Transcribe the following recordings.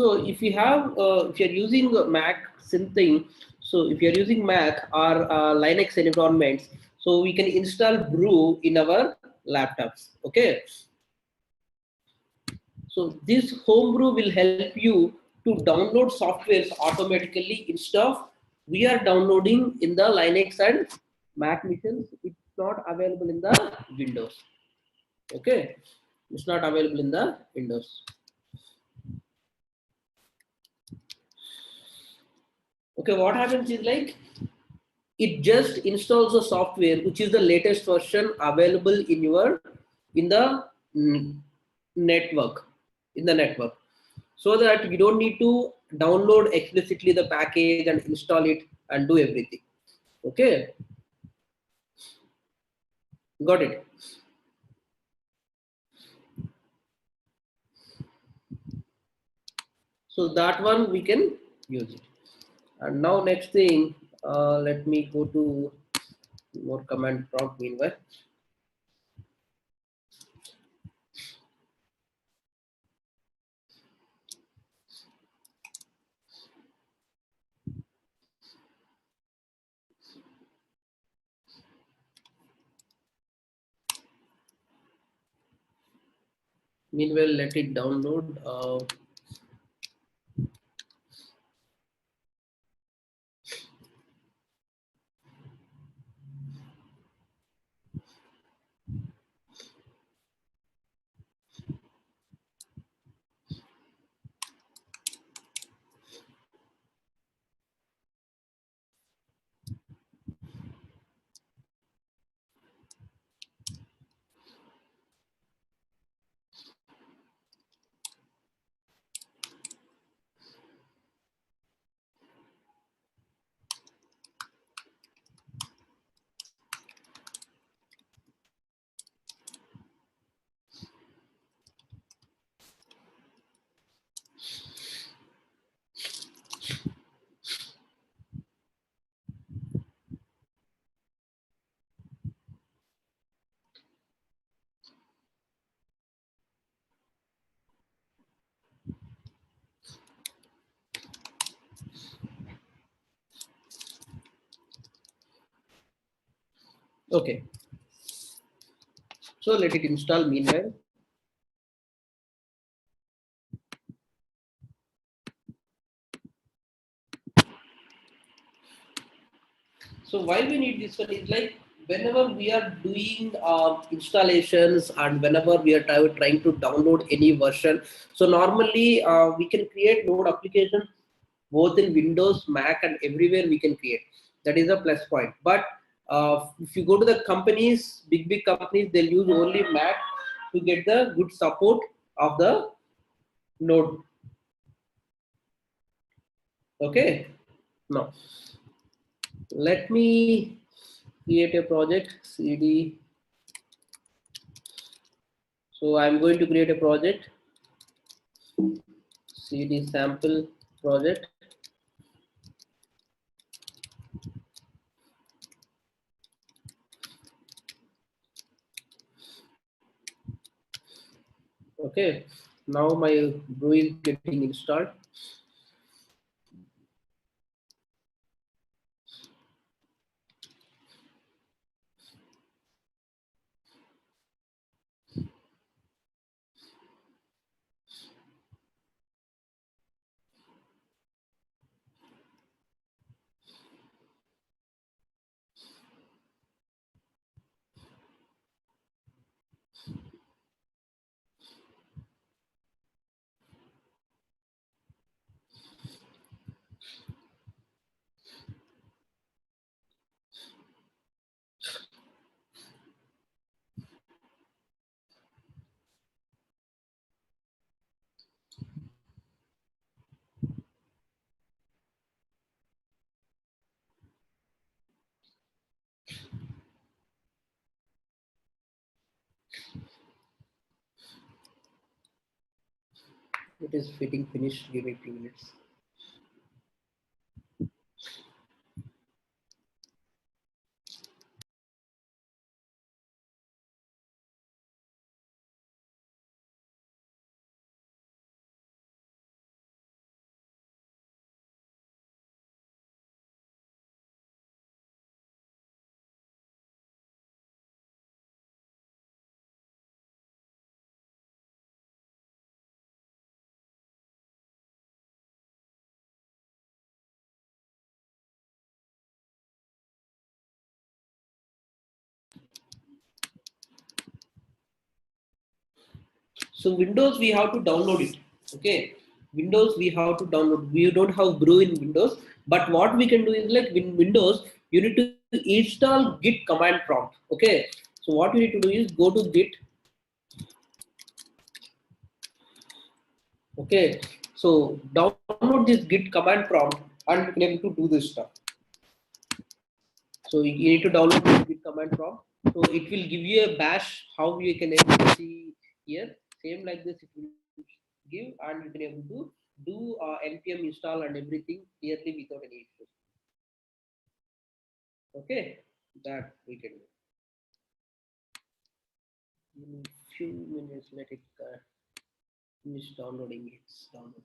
So if you have, if you're using Mac something, so if you're using Mac or Linux environments, so we can install Brew in our laptops. Okay. So this homebrew will help you to download softwares automatically instead of we are downloading in the Linux and Mac machines. It's not available in the Windows. Okay, it's not available in the Windows. Okay, what happens is like it just installs the software which is the latest version available in your in the network in the network, so that we don't need to download explicitly the package and install it and do everything. Okay, got it. So that one we can use it. And now next thing, let me go to more command prompt meanwhile. Meanwhile, let it download. Okay, so let it install meanwhile. So why we need this one is like whenever we are doing installations and whenever we are trying to download any version, so normally we can create node applications both in Windows, Mac, and everywhere we can create. That is a plus point. But if you go to the companies, big companies, they'll use only Mac to get the good support of the node. Okay. Now let me create a project cd. So I'm going to create a project cd sample project. Okay, now my brew is getting installed. It is fitting finished. Give me 2 minutes. So Windows, we have to download it. Okay, Windows we have to download. We don't have brew in Windows, but what we can do is like in Windows you need to install git command prompt. Okay, so what you need to do is go to git. Okay, so download this git command prompt and you can able to do this stuff. So you need to download this git command prompt. So it will give you a bash, how you can able to see here. Same like this, it will give, and you can able to do npm install and everything clearly without any issues. Okay, that we can do. In a few minutes, let it finish downloading. It's downloading.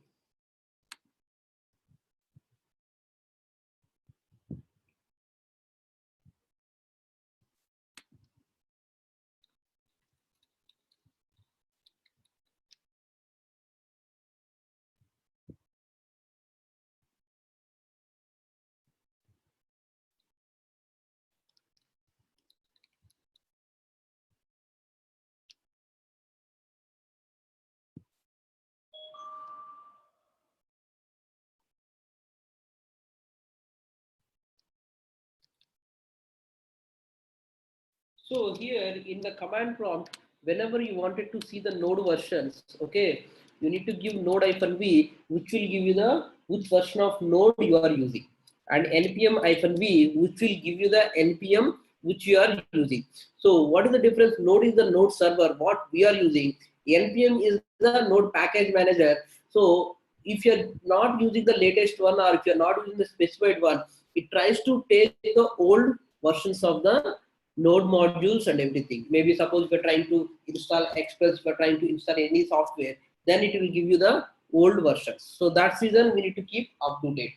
So here in the command prompt, whenever you wanted to see the node versions, okay, you need to give node-v, which will give you the which version of node you are using, and npm-v, which will give you the npm which you are using. So what is the difference? Node is the node server, what we are using. npm is the node package manager. So if you're not using the latest one, or if you're not using the specified one, it tries to take the old versions of the node modules and everything. Maybe suppose we're trying to install Express, we're trying to install any software, then it will give you the old versions. So that's the reason we need to keep up to date.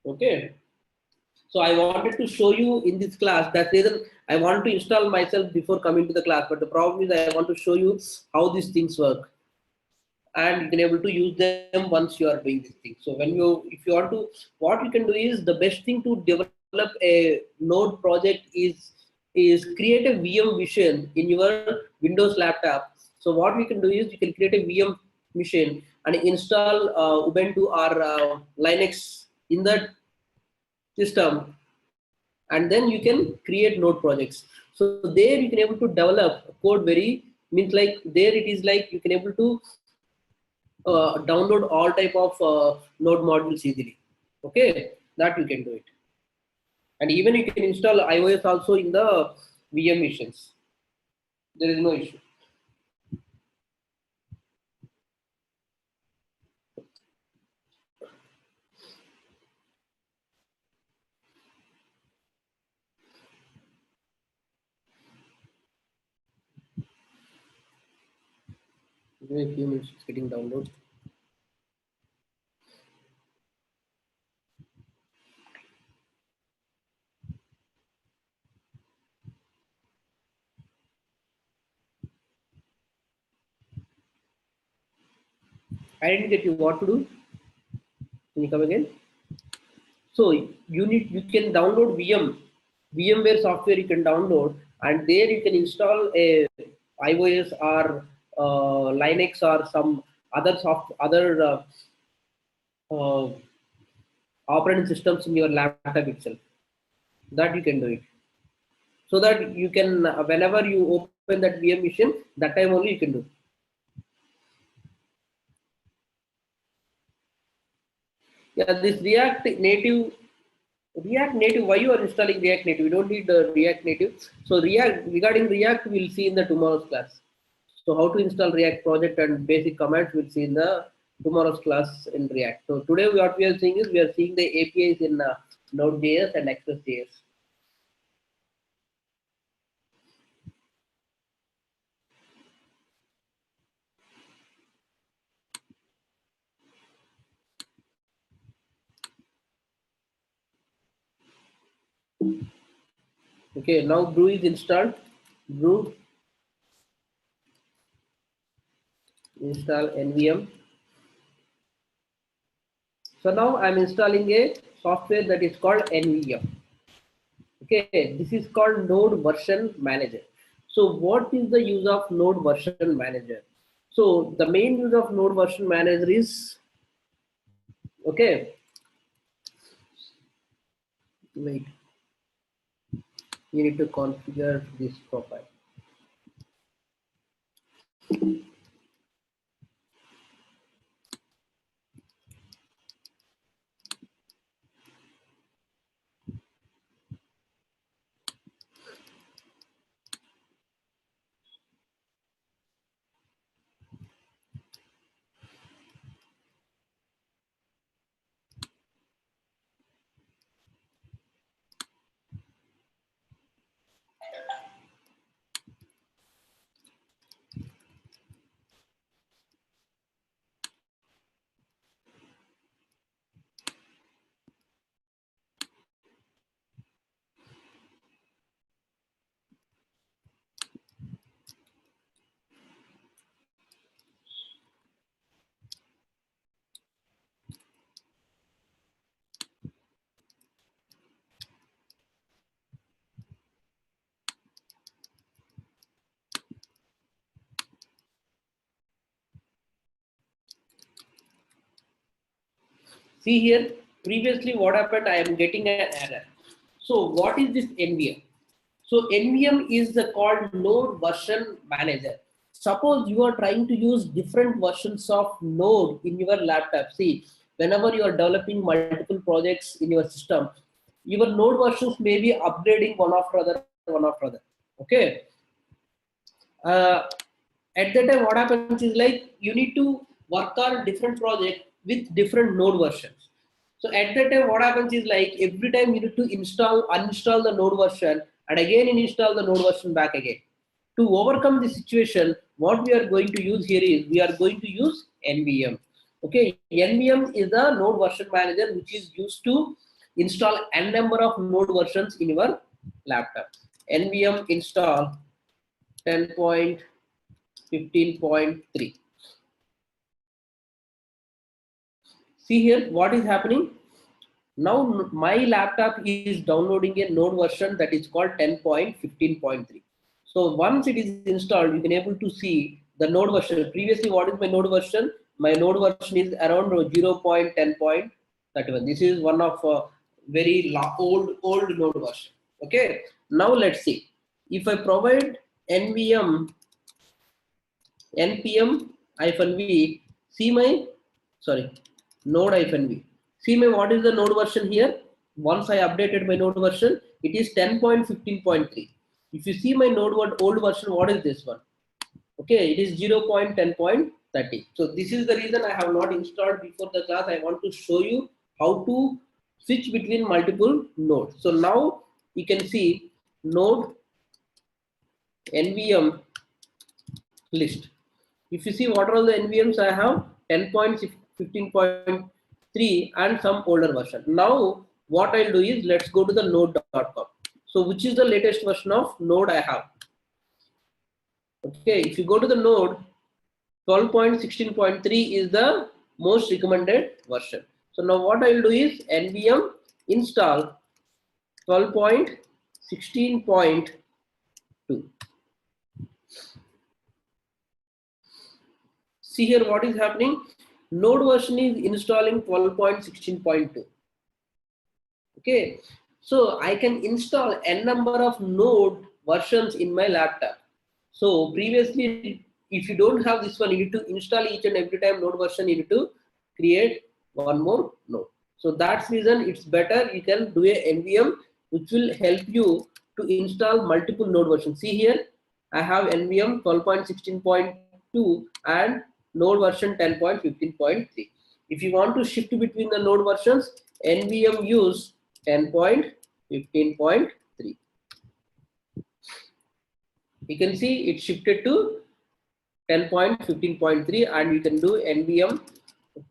Okay. So I wanted to show you in this class. That's the reason I want to install myself before coming to the class. But the problem is I want to show you how these things work, and you can able to use them once you are doing this thing. So when you, if you want to, what you can do is the best thing to develop a node project is create a VM machine in your Windows laptop. So what we can do is you can create a VM machine and install Ubuntu or Linux in that system, and then you can create node projects. So there you can able to develop code very, means like there it is like you can able to download all type of node modules easily. Okay, that you can do it, and even you can install iOS also in the VM machines. There is no issue. Give me a few minutes, it's getting download. I didn't get you. What to do? Can you come again? So you can download VMware software you can download, and there you can install a iOS or Linux or some other uh, operating systems in your laptop itself. That you can do it, so that you can whenever you open that VM machine, that time only you can do. Yeah, this React Native, why you are installing React Native? You don't need the React Native. So regarding React, we'll see in the tomorrow's class. So how to install React project and basic commands we'll see in the tomorrow's class in React. So today what we are seeing is we are seeing the APIs in Node.js and Express.js. Okay, now Brew is installed. Brew, install NVM. So now I'm installing a software that is called NVM. Okay, this is called Node Version Manager. So what is the use of Node Version Manager? So the main use of node version manager is, okay, wait, you need to configure this profile. See here, previously what happened, I am getting an error. So what is this NVM? So NVM is the called node version manager. Suppose you are trying to use different versions of node in your laptop. See, whenever you are developing multiple projects in your system, your node versions may be upgrading one after other, one after other. Okay. Uh, at that time, what happens is like you need to work on different project with different node versions. So at that time, what happens is like every time you need to uninstall the node version and again install the node version back again. To overcome this situation, what we are going to use here is we are going to use NVM. Okay, NVM is the node version manager which is used to install n number of node versions in your laptop. NVM install 10.15.3. See here what is happening. Now my laptop is downloading a node version that is called 10.15.3. So once it is installed, you can able to see the node version. Previously, what is my node version? My node version is around 0.10.31. This is one of very old node version. Okay. Now let's see. If I provide NVM npm-v, see my, sorry, node-v. See my what is the node version here? Once I updated my node version, it is 10.15.3. If you see my node old version, what is this one? Okay, it is 0.10.30. So this is the reason I have not installed before the class. I want to show you how to switch between multiple nodes. So now you can see node nvm list. If you see what are all the NVMs I have, 10.15.3 and some older version. Now what I'll do is let's go to the node.com. So which is the latest version of node I have? Okay, if you go to the node, 12.16.3 is the most recommended version. So now what I'll do is nvm install 12.16.2. See here what is happening. Node version is installing 12.16.2. Okay, so I can install n number of node versions in my laptop. So previously, if you don't have this one, you need to install each and every time node version, you need to create one more node. So that's reason it's better you can do a NVM which will help you to install multiple node versions. See here, I have NVM 12.16.2 and node version 10.15.3. If you want to shift between the node versions, NVM use 10.15.3. You can see it shifted to 10.15.3 and you can do NVM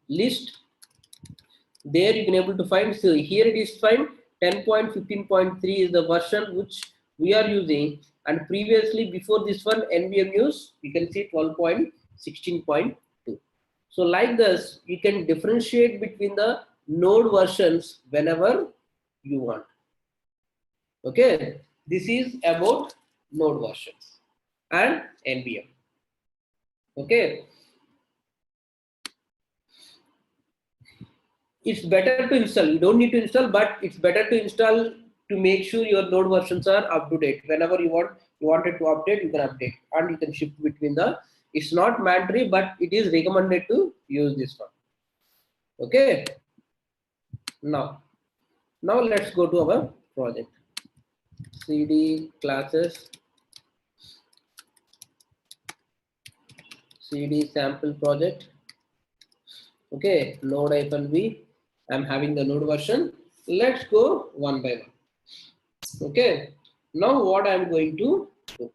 list. There you can able to find, so here it is fine, 10.15.3 is the version which we are using, and previously before this one NVM use you can see 12.16.2. So like this you can differentiate between the node versions whenever you want. Okay, this is about node versions and NVM. Okay, it's better to install. You don't need to install, but it's better to install to make sure your node versions are up to date. Whenever you wanted to update, you can update and you can shift between the. It's not mandatory, but it is recommended to use this one. Okay. Now let's go to our project. CD classes, CD sample project. Okay, node-v. I'm having the node version. Let's go one by one. Okay, now what I'm going to do?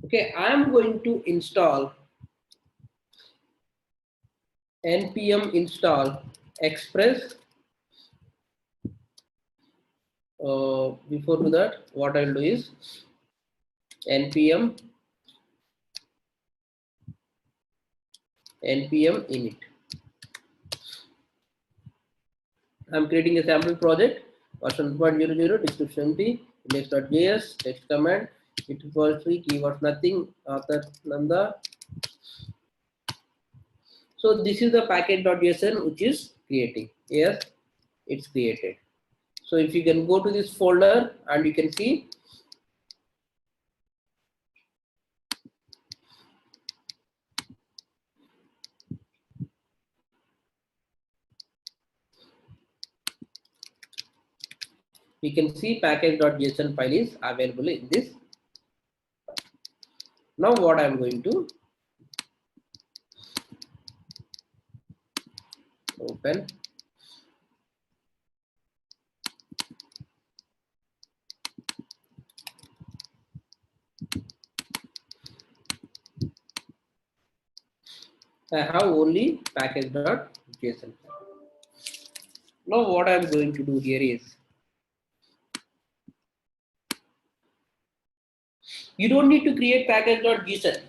Okay, I'm going to install npm install express. Before to that, what I'll do is npm init. I'm creating a sample project, version 1.00, description empty, index.js, text command, it repository, keywords nothing, author Nanda. So this is the package.json which is creating. Yes, it's created. So if you can go to this folder and you can see package.json file is available in this. Now what I'm going to open. I have only package.json. Now what I'm going to do here is, you don't need to create package.json.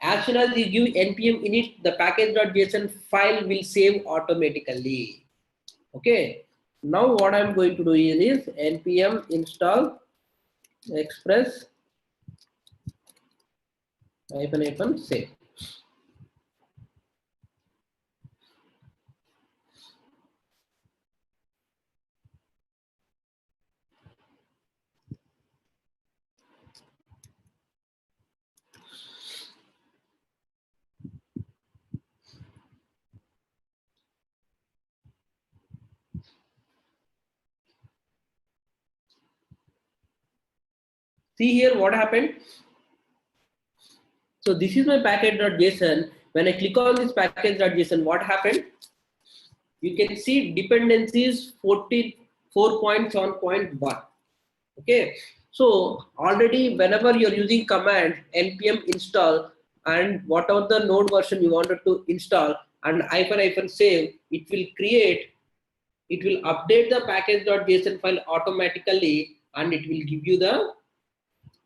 As soon as you give npm init, the package.json file will save automatically. Okay. Now what I'm going to do is npm install express -- save. See here what happened. So this is my package.json. When I click on this package.json, what happened? You can see dependencies 44.7.1. Okay. So already whenever you're using command npm install and whatever the node version you wanted to install and -- save, it will update the package.json file automatically and it will give you the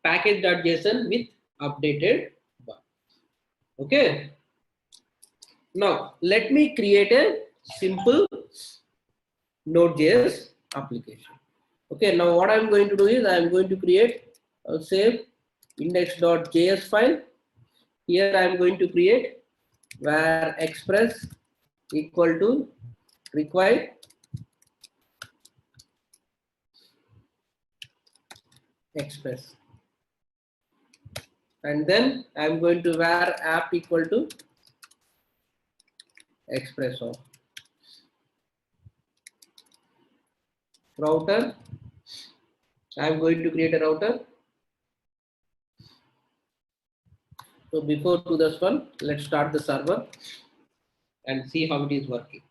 package.json with updated one. Okay. Now let me create a simple Node.js application. Okay. Now what I'm going to do is I'm going to create a save index.js file. Here I'm going to create where express equal to required express, and then I'm going to var app equal to express of router. I'm going to create a router. So before to this one, let's start the server and see how it is working.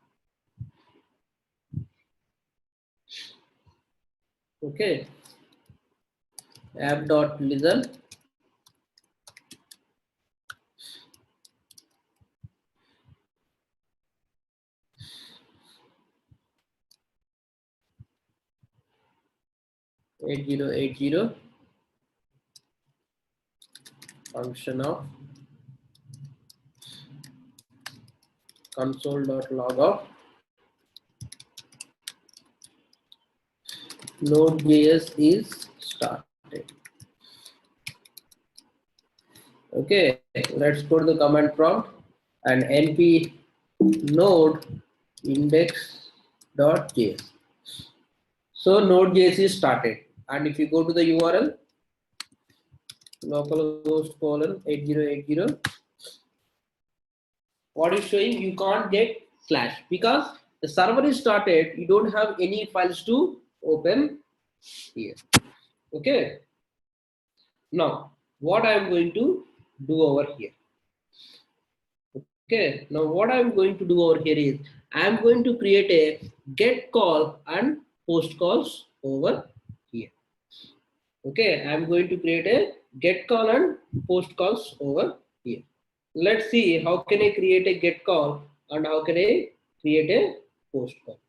Okay. App.listen. #8080 function of console.log Node.js is started. Okay, let's go to the command prompt and np node index Node.js. So Node.js is started, and if you go to the URL localhost colon 8080, what is showing, you can't get slash because the server is started. You don't have any files to open here. Okay. Now what I am going to do over here. Okay. Now what I am going to do over here is I am going to create a get call and post calls over here. Okay. I am going to create a get call and post calls over here. Let's see how can I create a get call and how can I create a post call.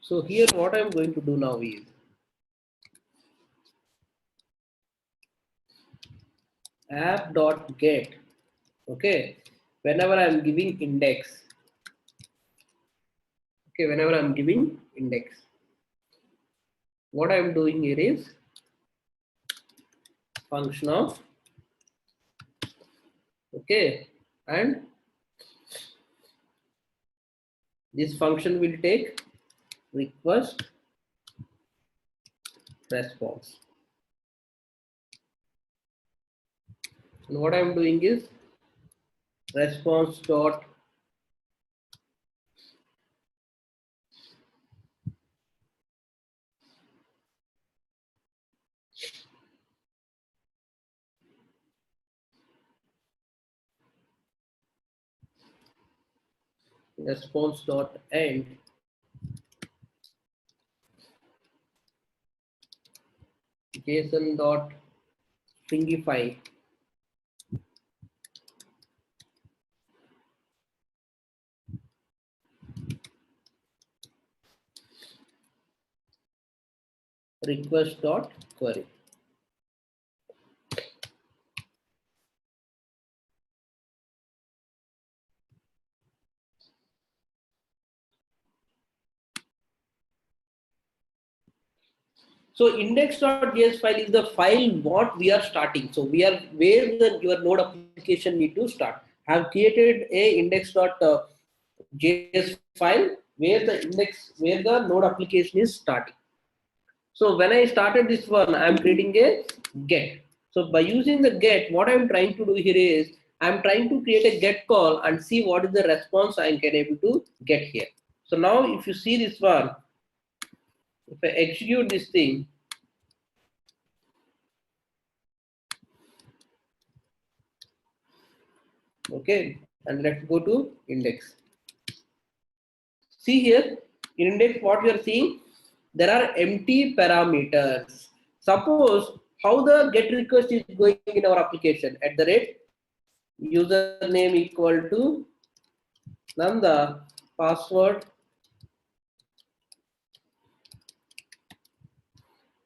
So here what I'm going to do now is app.get. Okay, whenever I'm giving index. Okay, whenever I'm giving index, what I'm doing here is function of, okay, and this function will take request response. And what I'm doing is response dot response dot end JSON dot stringify request dot query. So index.js file is the file what we are starting. So we are where your node application need to start. I have created a index.js file where the node application is starting. So when I started this one, I am creating a get. So by using the get, what I am trying to do here is I am trying to create a get call and see what is the response I can able to get here. So now if you see this one, if I execute this thing, okay, and let's go to index. See here in index what we are seeing, there are empty parameters. Suppose how the get request is going in our application at the rate username equal to Nanda, password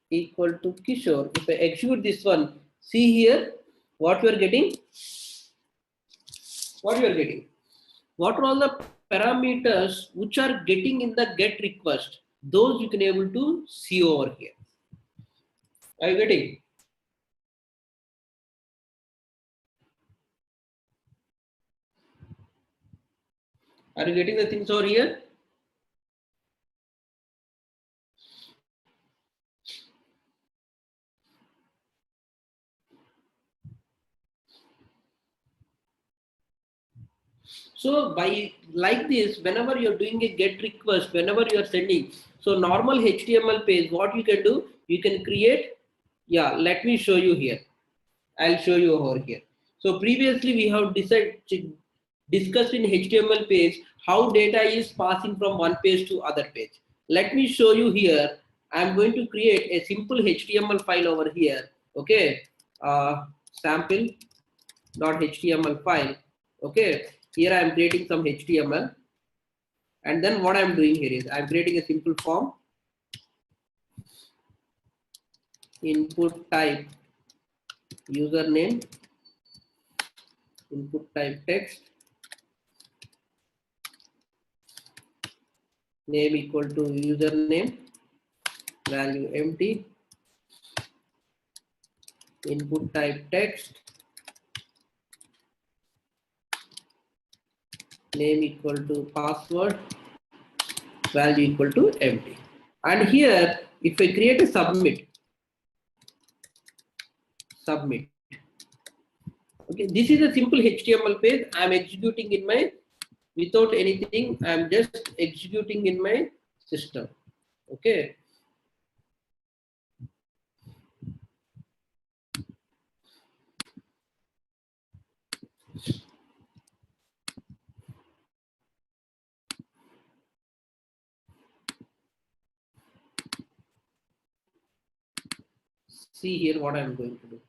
equal to Kishore. If I execute this one, see here what we are getting. What we are getting. What are all the parameters which are getting in the get request? Those you can able to see over here. Are you getting? Are you getting the things over here? So by like this, whenever you're doing a get request, whenever you're sending, so normal HTML page, what you can do, you can create, yeah, let me show you here. I'll show you over here. So previously we have discussed in HTML page how data is passing from one page to other page. Let me show you here. I'm going to create a simple HTML file over here. Okay, sample.html file. Okay, here I am creating some HTML, and then what I'm doing here is I'm creating a simple form. input type username, input type text, name equal to username, value empty, input type text, name equal to password, value equal to empty. And here, if I create a submit, okay, this is a simple HTML page. I'm executing in my, without anything, I'm just executing in my system. Okay. See here what I'm going to do.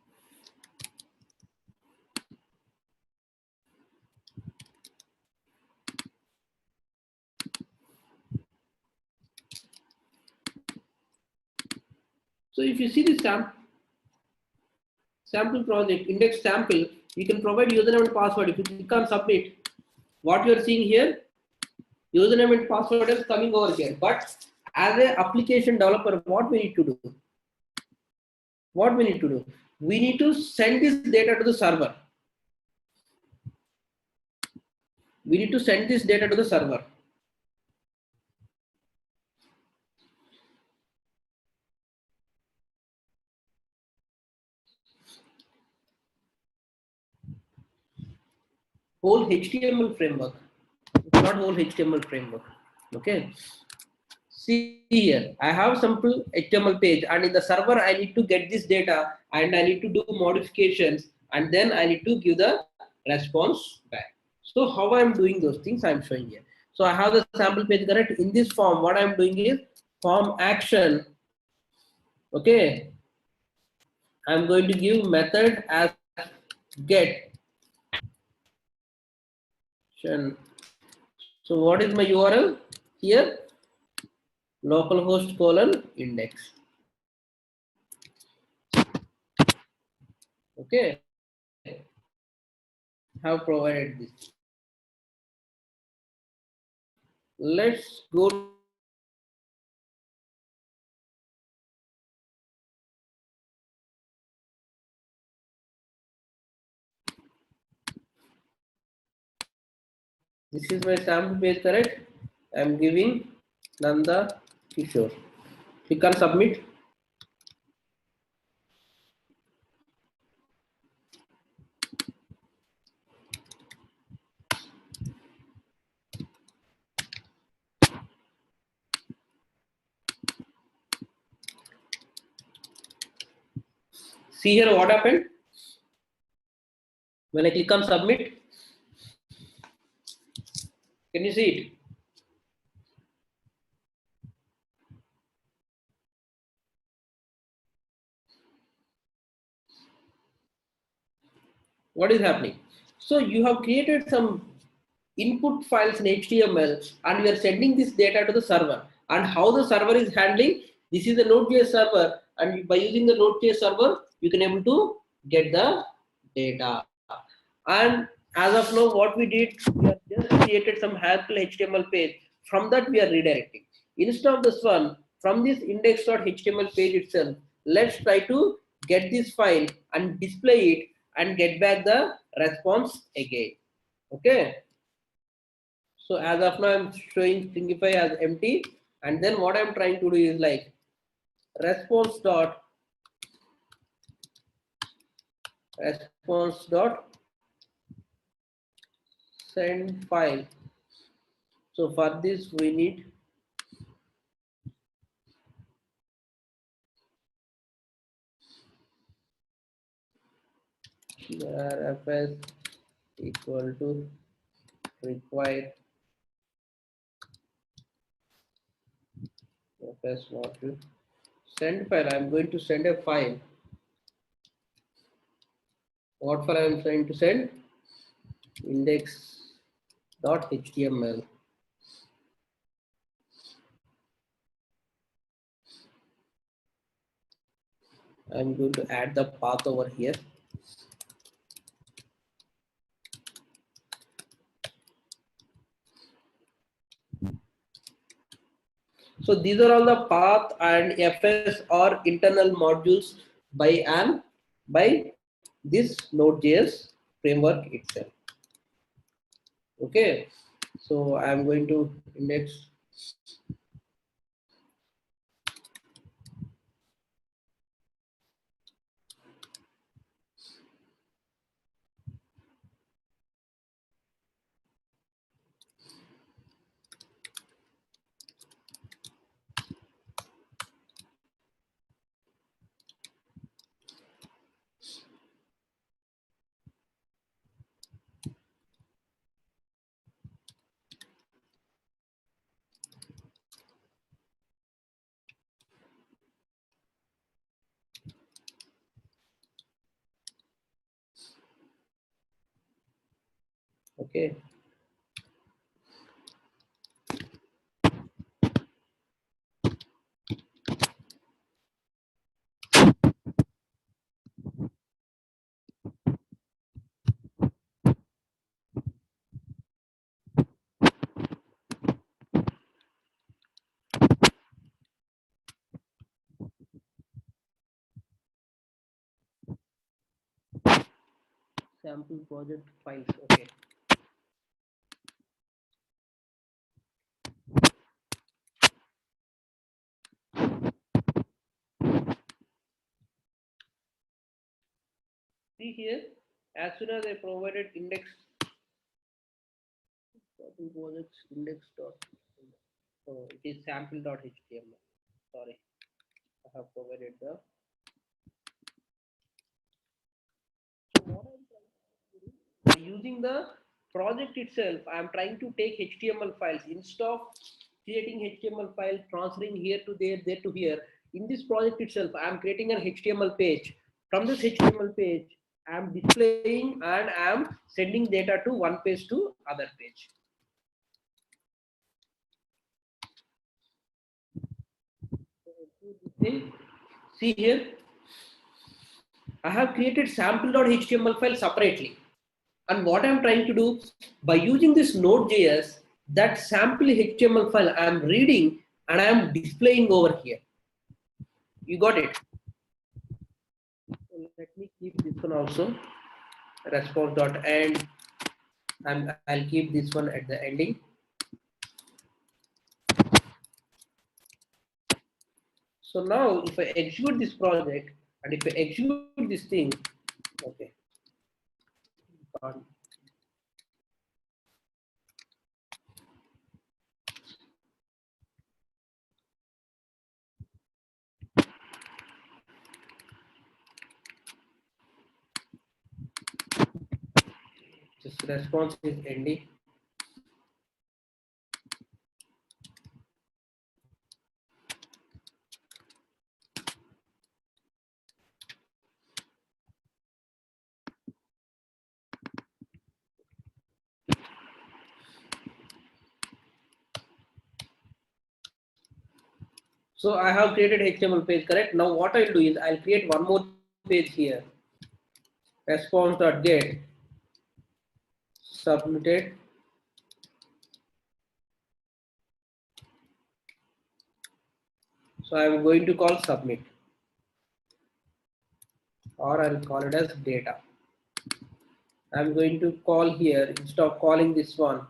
So if you see the sample project, index sample, you can provide username and password. If you click on submit, what you're seeing here, username and password is coming over here. But as an application developer, what we need to do? What we need to do? We need to send this data to the server. We need to send this data to the server. Whole HTML framework, not whole HTML framework. Okay. See here, I have simple HTML page, and in the server, I need to get this data and I need to do modifications, and then I need to give the response back. So how I'm doing those things, I'm showing here. So I have the sample page correct. In this form, what I'm doing is form action. Okay. I'm going to give method as get. So what is my URL here? Localhost :index. Okay. Have provided this. Let's go. This is my sample page, correct? I'm giving Nanda Kishore. Click on submit. See here what happened when I click on submit. Can you see it? What is happening? So you have created some input files in HTML and we are sending this data to the server. And how the server is handling? This is the Node.js server, and by using the Node.js server, you can able to get the data. And as of now, what we did, we have just created some helpful HTML page. From that, we are redirecting. Instead of this one, from this index.html page itself, let's try to get this file and display it and get back the response again. Okay. So as of now, I'm showing Thingified as empty, and then what I'm trying to do is like response dot send file. So for this we need RFS equal to require FS module send file. I'm going to send a file. What file I'm trying to send? Index.html. I'm going to add the path over here. So these are all the path and FS or internal modules by this Node.js framework itself. Okay, so I'm going to index. Okay. Sample project files. Okay. See here, as soon as I provided index projects index dot, so it is sample.html. Sorry, I have provided the. So what I'm trying to do, by using the project itself, I'm trying to take HTML files instead of creating HTML file, transferring here to there to here. In this project itself, I'm creating an HTML page. From this HTML page, I'm displaying and I'm sending data to one page to other page. See here, I have created sample.html file separately. And what I'm trying to do, by using this Node.js, that sample HTML file I'm reading and I'm displaying over here. You got it? So let me keep this one also. Response.end. And I'll keep this one at the ending. So now if I execute this project and if I execute this thing, okay. This response is ending. So I have created HTML page, correct? Now what I'll do is I'll create one more page here. Response.get submitted. So I'm going to call submit, or I'll call it as data. I'm going to call here instead of calling this one.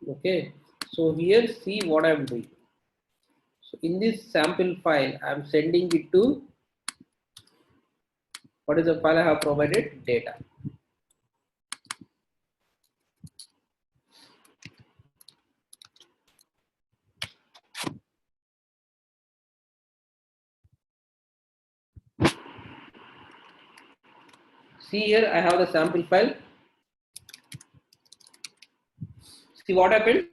Okay, so here see what I'm doing. So in this sample file, I'm sending it to, what is the file I have provided? Data. See here, I have the sample file. See what happened?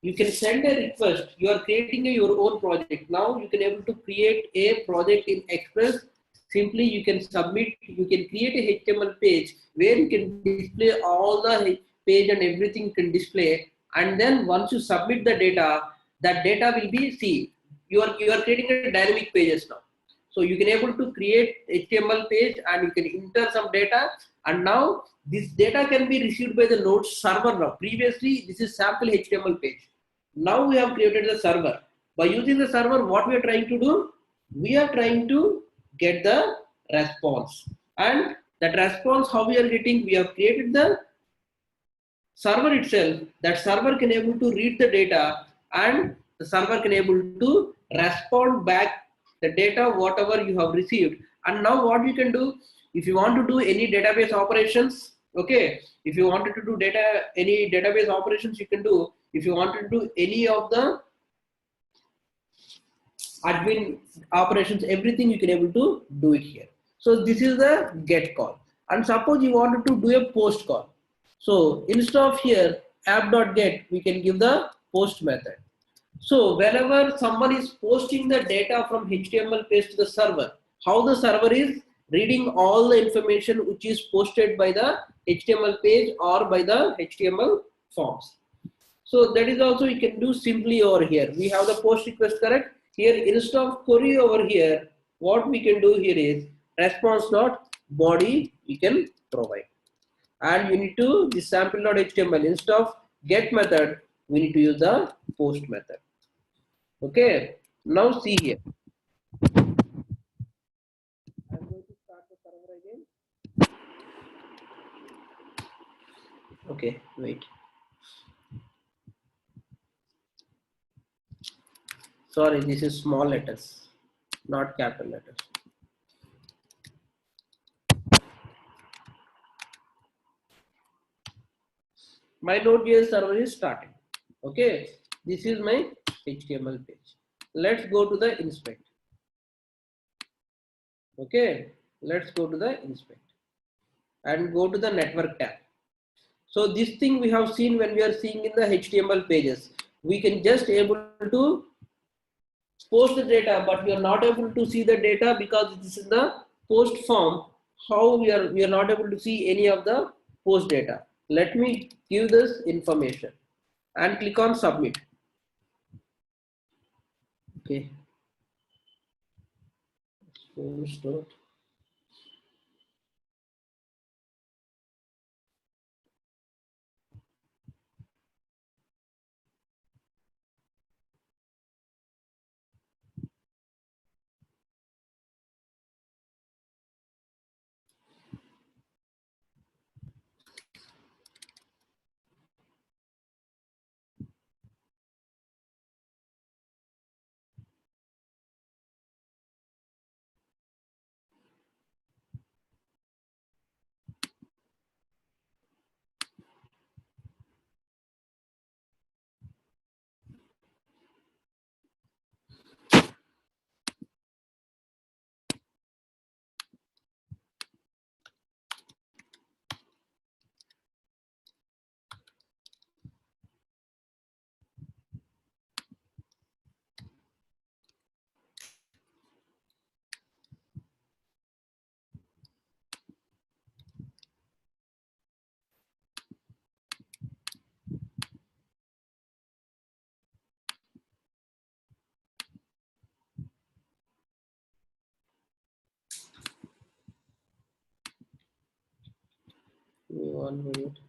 You can send a request. You are creating your own project. Now you can able to create a project in Express. Simply you can submit, you can create a HTML page where you can display all the page and everything can display. And then once you submit the data, that data will be, see, you are creating a dynamic pages now. So you can able to create HTML page and you can enter some data, and now this data can be received by the node server now. Previously this is sample HTML page. Now we have created the server. By using the server, what we are trying to do? We are trying to get the response. And that response, how we are getting? We have created the server itself. That server can able to read the data, and the server can able to respond back the data whatever you have received. And now what you can do, if you want to do any database operations, okay, if you wanted to do any database operations, you can do. If you wanted to do any of the admin operations, everything you can able to do it here. So this is the get call. And suppose you wanted to do a post call. So instead of here app.get, we can give the post method. So whenever someone is posting the data from HTML page to the server, how the server is reading all the information which is posted by the HTML page or by the HTML forms. So that is also you can do simply over here. We have the post request, correct? Here instead of query over here, what we can do here is response dot body we can provide. And you need to this sample.html instead of get method, we need to use the post method. Okay. Now see here. I'm going to start the server again. Okay, wait. Sorry, this is small letters, not capital letters. My Node.js server is started. Okay, this is my HTML page. Let's go to the inspect. Okay, let's go to the inspect and go to the network tab. So this thing we have seen when we are seeing in the HTML pages. We can just able to post the data, but we are not able to see the data because this is the post form. How we are not able to see any of the post data. Let me give this information and click on submit. Okay. Post. One minute.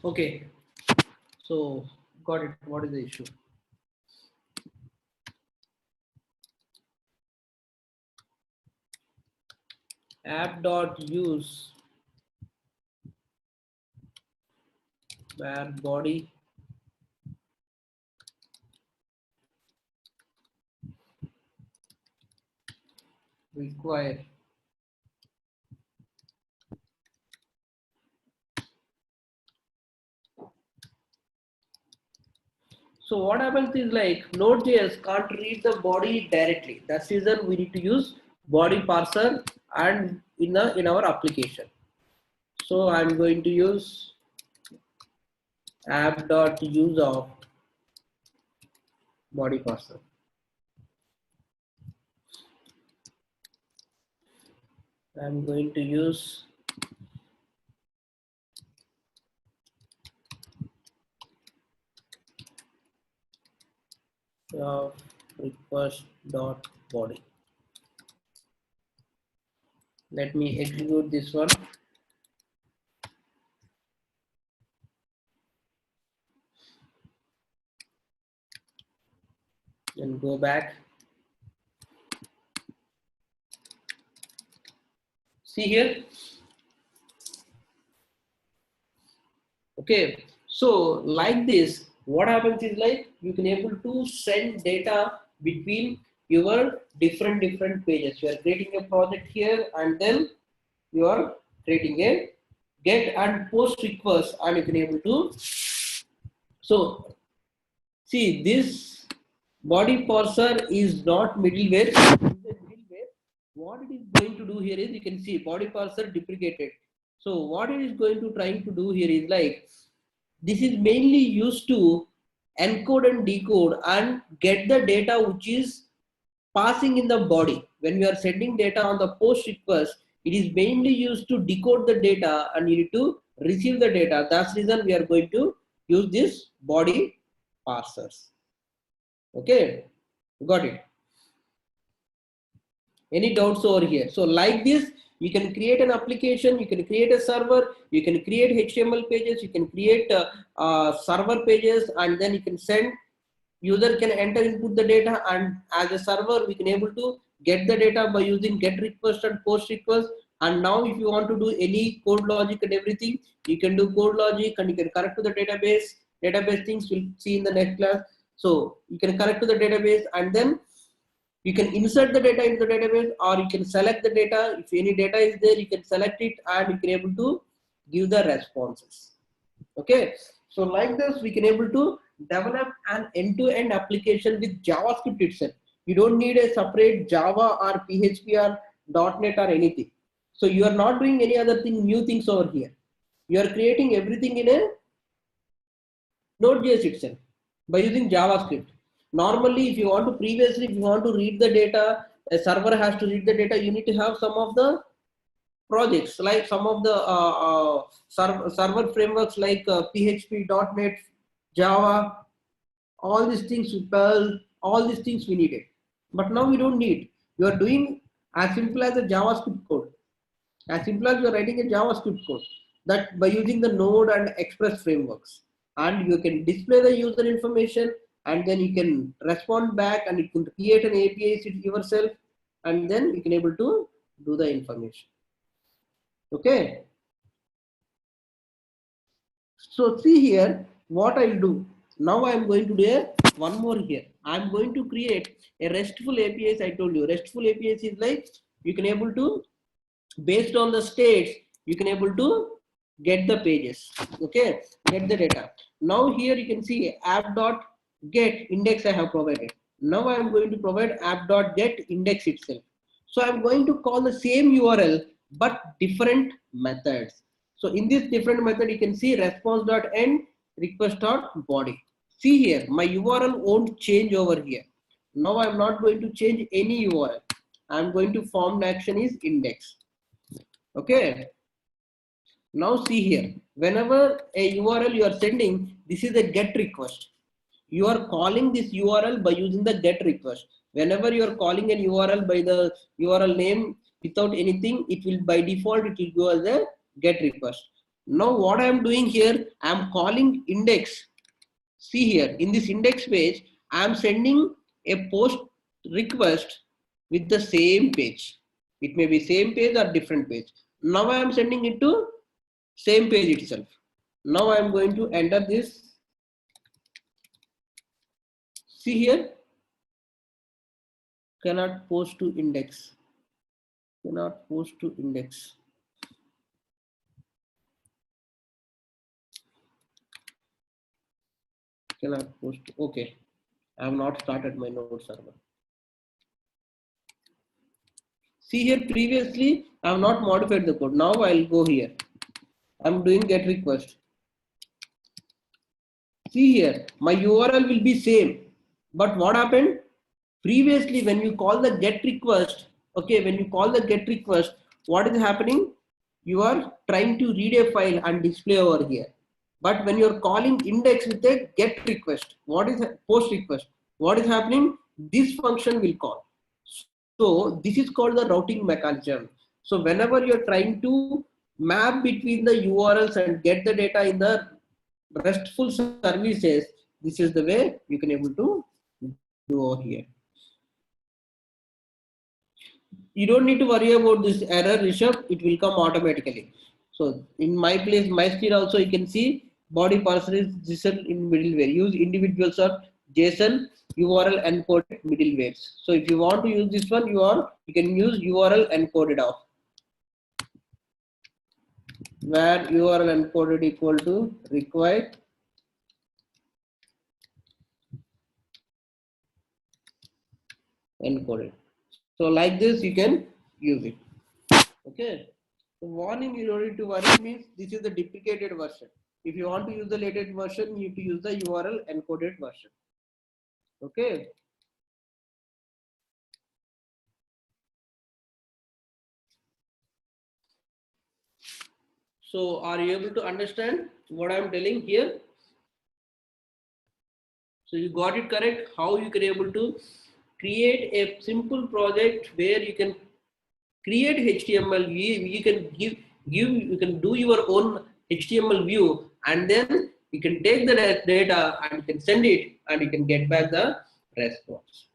Okay, so got it. What is the issue? App.use where body require. So what happens is like Node.js can't read the body directly. That's the reason we need to use body parser and in our application. So I'm going to use app.use of body parser. I'm going to use request dot body. Let me execute this one. And go back. See here. Okay. So like this, what happens is like you can able to send data between your different pages. You are creating a project here, and then you are creating a get and post request, and you can able to. So see, this body parser is not middleware. It is a middleware. What it is going to do here is you can see body parser deprecated. So what it is going to trying to do here is like this is mainly used to encode and decode and get the data which is passing in the body. When we are sending data on the post request, it is mainly used to decode the data and you need to receive the data. That's the reason we are going to use this body parsers. Okay, got it. Any doubts over here? So like this, you can create an application, you can create a server, you can create HTML pages, you can create server pages, and then you can send. User can enter input the data, and as a server we can able to get the data by using get request and post request. And now if you want to do any code logic and everything, you can do code logic and you can connect to the database things we'll see in the next class. So you can connect to the database, and then you can insert the data into the database, or you can select the data. If any data is there, you can select it and you can able to give the responses. Okay, so like this we can able to develop an end-to-end application with JavaScript itself. You don't need a separate Java or PHP or .NET or anything. So you are not doing any other thing, new things over here. You are creating everything in a Node.js itself by using JavaScript. Normally, if you want to if you want to read the data, a server has to read the data. You need to have some of the projects like some of the server frameworks like PHP, .NET, Java, all these things, Perl, all these things we needed. But now we don't need. You are doing as simple as a JavaScript code. As simple as you are writing a JavaScript code that by using the Node and Express frameworks, and you can display the user information, and then you can respond back and you can create an API yourself, and then you can able to do the information. Okay. So see here what I'll do. Now I'm going to do one more here. I'm going to create a RESTful APIs. I told you RESTful APIs is like you can able to, based on the states, you can able to get the pages. Okay, get the data. Now here you can see app.get index I have provided. Now I am going to provide app.get index itself. So I'm going to call the same URL but different methods. So in this different method, you can see response.end, request.body. See here, my URL won't change over here. Now I'm not going to change any URL. I'm going to form the action is index. Okay. Now see here, whenever a URL you are sending, this is a get request. You are calling this URL by using the get request. Whenever you are calling an URL by the URL name without anything, it will by default, it will go as a get request. Now what I am doing here, I am calling index. See here, in this index page, I am sending a post request with the same page. It may be same page or different page. Now I am sending it to same page itself. Now I am going to enter this. See here, cannot post to index. Cannot post to index. Cannot post. Okay, I have not started my node server. See here, previously I have not modified the code. Now I'll go here. I'm doing get request. See here, my URL will be same. But what happened? Previously, when you call the get request, okay, when you call the get request, what is happening? You are trying to read a file and display over here. But when you're calling index with a get request, what is a post request? What is happening? This function will call. So this is called the routing mechanism. So whenever you're trying to map between the URLs and get the data in the RESTful services, this is the way you can able to do over here. You don't need to worry about this error, Rishabh. It will come automatically. So in my place, my screen also you can see body parser is JSON in middleware. Use individuals or JSON URL encoded middlewares. So if you want to use this one, you can use URL encoded off, where URL encoded equal to required encoded. So like this you can use it. Okay. The warning you don't need to worry means this is the deprecated version. If you want to use the latest version, you need to use the URL encoded version. Okay. So are you able to understand what I'm telling here? So you got it correct. How you can able to create a simple project where you can create HTML. You can you can do your own HTML view, and then you can take the data and you can send it and you can get back the response.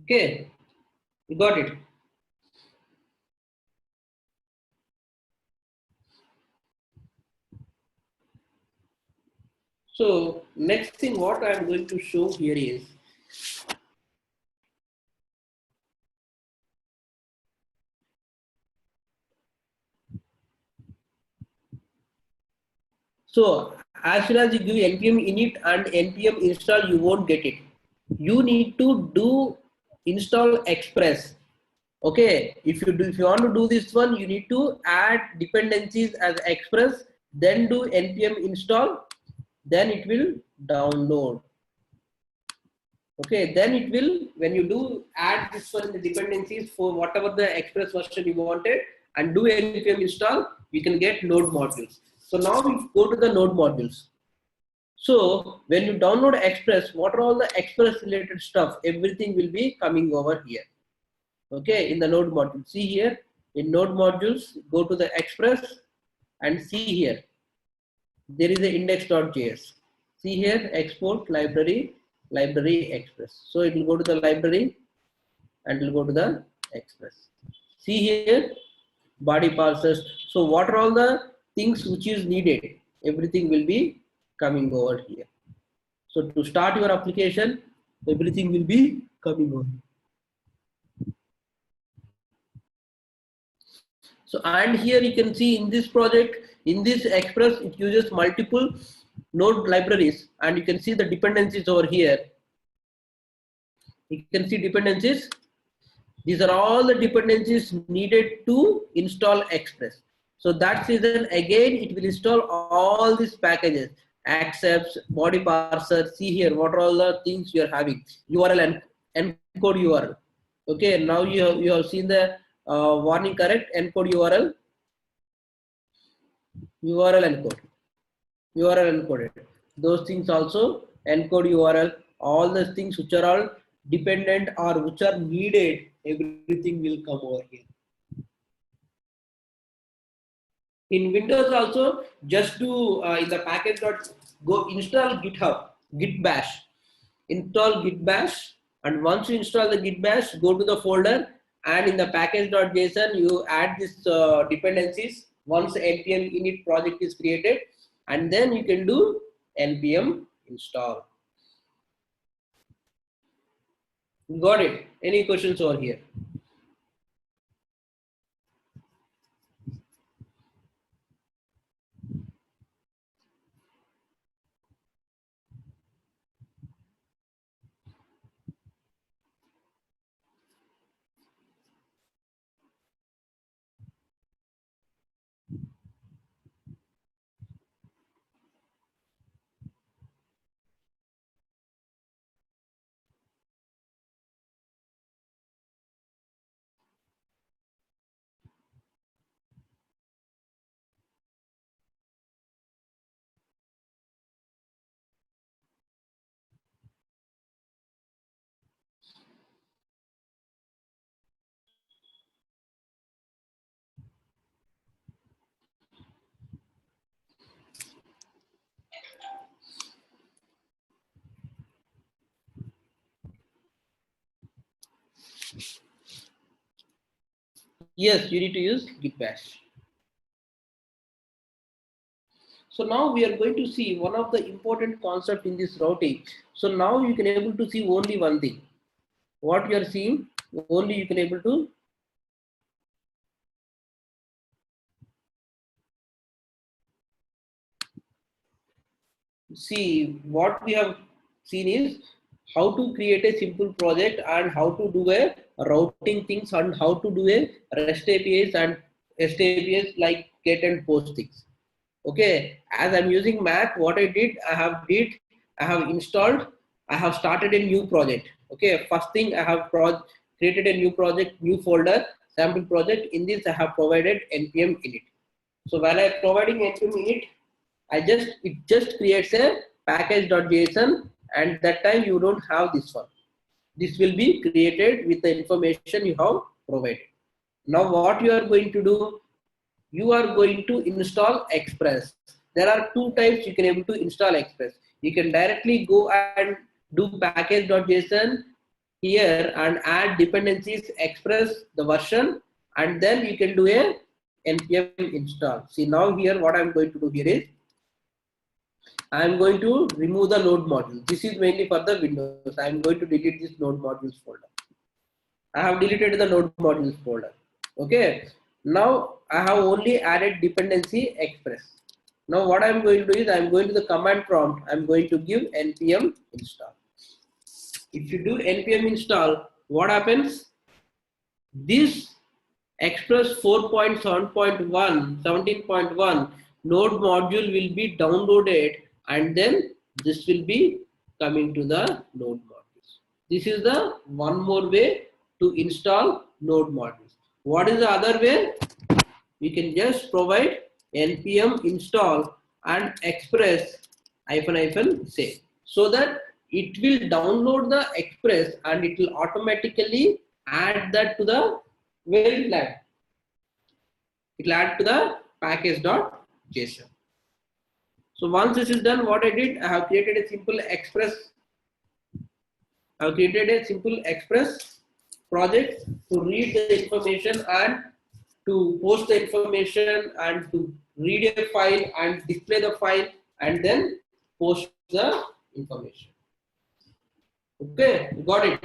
Okay, you got it. So next thing what I am going to show here is, so as soon as you give npm init and npm install, you won't get it. You need to do install express. Okay, if you want to do this one, you need to add dependencies as express, then do npm install, then it will download. Okay, then it will, when you do add this one, the dependencies for whatever the express version you wanted and do npm install, you can get node modules. So now we go to the node modules. So when you download express, what are all the express related stuff, everything will be coming over here. Okay, in the node module. See here, in node modules, go to the express and see here, there is a index.js. See here, export library express. So it will go to the library and it will go to the express. See here, body parsers. So what are all the things which is needed? Everything will be coming over here. So to start your application, everything will be coming over. So, and here you can see in this project, in this express, it uses multiple node libraries, and you can see the dependencies over here. You can see dependencies. These are all the dependencies needed to install express. So that's reason again it will install all these packages, accepts, body parser. See here, what are all the things you are having? URL and encode URL. Okay, now you have seen the warning, correct? Encode URL. URL encode, URL encoded. Those things also encode URL. All the things which are all dependent or which are needed, everything will come over here. In Windows also, just do in the package dot go install GitHub, Git Bash, install Git Bash, and once you install the Git Bash, go to the folder, and in the package.json you add this dependencies once npm init project is created, and then you can do npm install. Got it? Any questions over here? Yes, you need to use Git Bash. So now we are going to see one of the important concept in this routing. So now you can able to see only one thing. What you are seeing, only you can able to see. What we have seen is how to create a simple project and how to do a routing things and how to do a REST APIs and REST APIs like get and post things. Okay, as I'm using Mac, what I have installed, I have started a new project. Okay, first thing I have created a new project, new folder, sample project. In this I have provided npm init. So while I providing npm init, it just creates a package.json, and that time you don't have this one. This will be created with the information you have provided. Now what you are going to do, you are going to install Express. There are two types you can able to install Express. You can directly go and do package.json here and add dependencies, Express the version, and then you can do a npm install. See now here what I'm going to do here is I am going to remove the node module. This is mainly for the Windows. I am going to delete this node modules folder. I have deleted the node modules folder. Okay. Now I have only added dependency Express. Now what I am going to do is I am going to the command prompt. I am going to give npm install. If you do npm install, what happens? This Express 4.7.1, 17.1 node module will be downloaded, and then this will be coming to the node modules. This is the one more way to install node modules. What is the other way? We can just provide npm install and express --say, so that it will download the express and it will automatically add that to the very lab. It will add to the package.json. So once this is done, what I did, I have created a simple express. I have created a simple express project to read the information and to post the information and to read a file and display the file and then post the information. Okay, got it.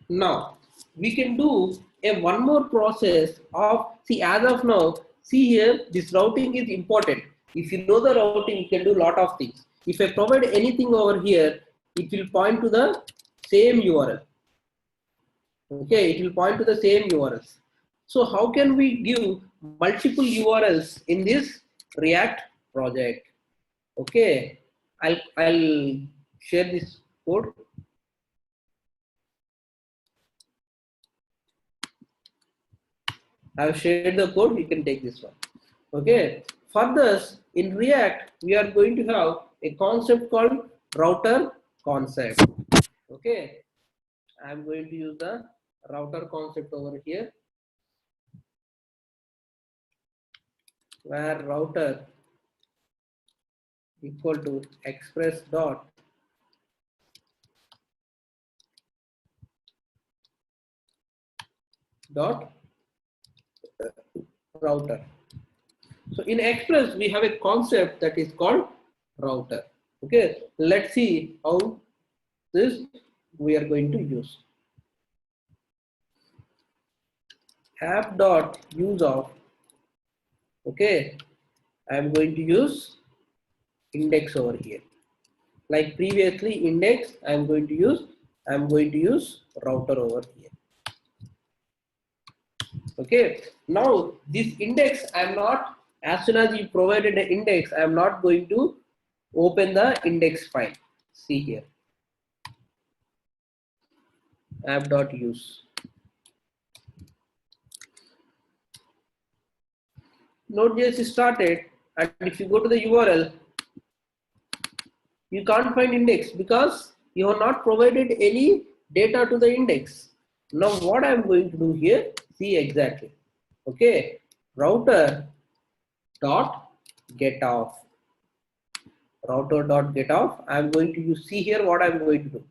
Now we can do a one more process of, see, as of now, see here, this routing is important. If you know the routing, you can do a lot of things. If I provide anything over here, it will point to the same URL. Okay, it will point to the same URLs. So how can we give multiple URLs in this React project? Okay, I'll share this code. I have shared the code, you can take this one. Okay. For this, in React, we are going to have a concept called router concept. Okay. I am going to use the router concept over here, where router equal to express dot router. So in Express, we have a concept that is called router. Okay, let's see how this we are going to use. App dot use of. Okay, I am going to use index over here. Like previously index, I am going to use router over here. Okay, now this index, I am not, as soon as you provided an index, I am not going to open the index file. See here, app.use. Node.js is started, and if you go to the URL, you can't find index because you have not provided any data to the index. Now what I am going to do here, see exactly. Okay, router dot get off. Router dot get off. I am going to use, see here what I am going to do.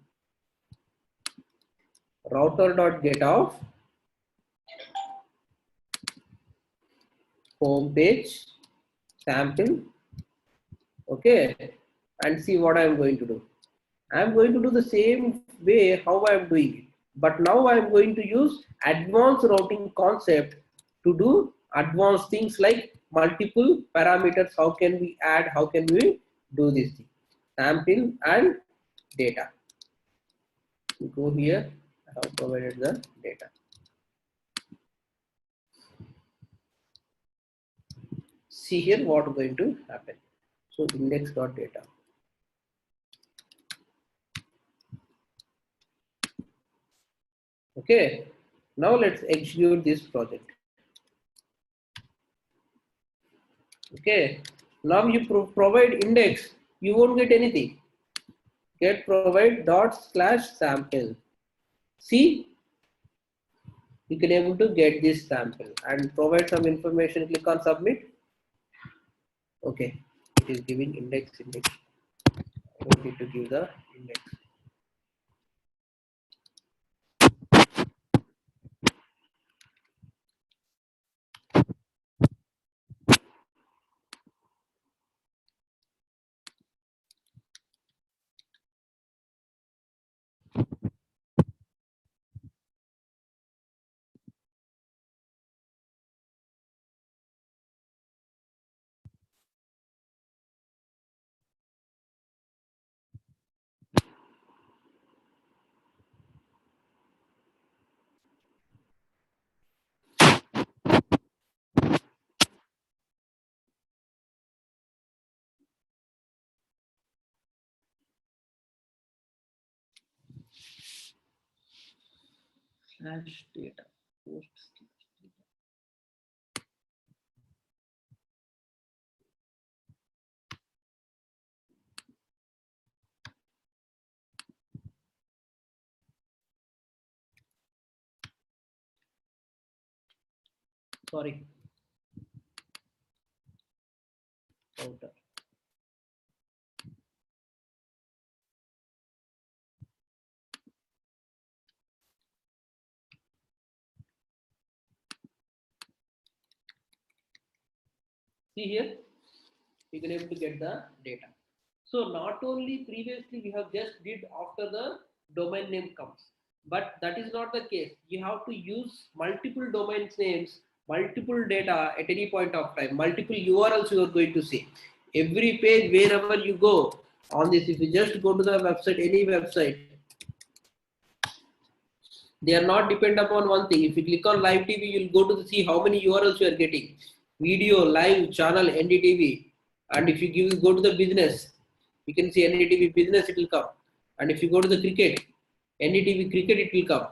Router dot get off, home page, sample. Okay, and see what I am going to do. I am going to do the same way how I am doing it, but now I am going to use advanced routing concept to do advanced things like multiple parameters. How can we add? How can we do this thing? Sample and data. We go here. I have provided the data. See here what is going to happen. So index.data. Okay, now let's execute this project. Okay, now you provide index, you won't get anything. Get provide dot slash sample. See, you can able to get this sample and provide some information. Click on submit. Okay, it is giving index. I don't need to give the index. Slash data. Post slash data. Sorry. Router. See here, you can able to get the data. So not only previously we have just did after the domain name comes, but that is not the case. You have to use multiple domain names, multiple data at any point of time, multiple URLs you are going to see. Every page wherever you go on this, if you just go to the website, any website, they are not depend upon one thing. If you click on live TV, you'll go to see how many URLs you are getting. Video, live, channel, NDTV. And if you go to the business, you can see NDTV business, it will come. And if you go to the cricket, NDTV cricket, it will come.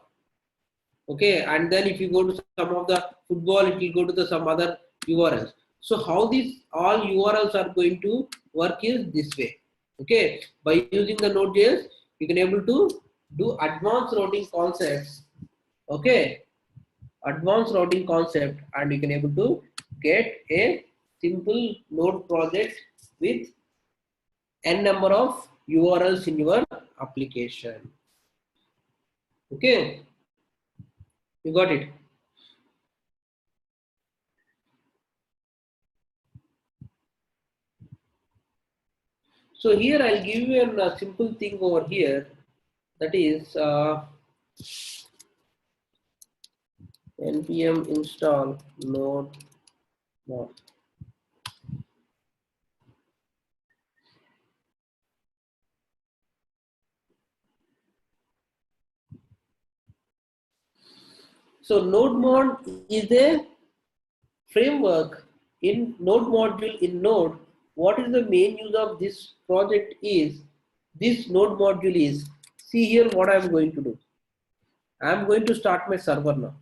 Okay, and then if you go to some of the football, it will go to the some other URLs. So how these all URLs are going to work is this way. Okay, by using the Node.js, you can able to do advanced routing concepts. Okay, advanced routing concept, and you can able to get a simple node project with n number of URLs in your application. Okay, you got it. So here I'll give you a simple thing over here, that is npm install node mod. So node mod is a framework in node module in node. What is the main use of this project is, this node module is, see here what I am going to do. I am going to start my server now.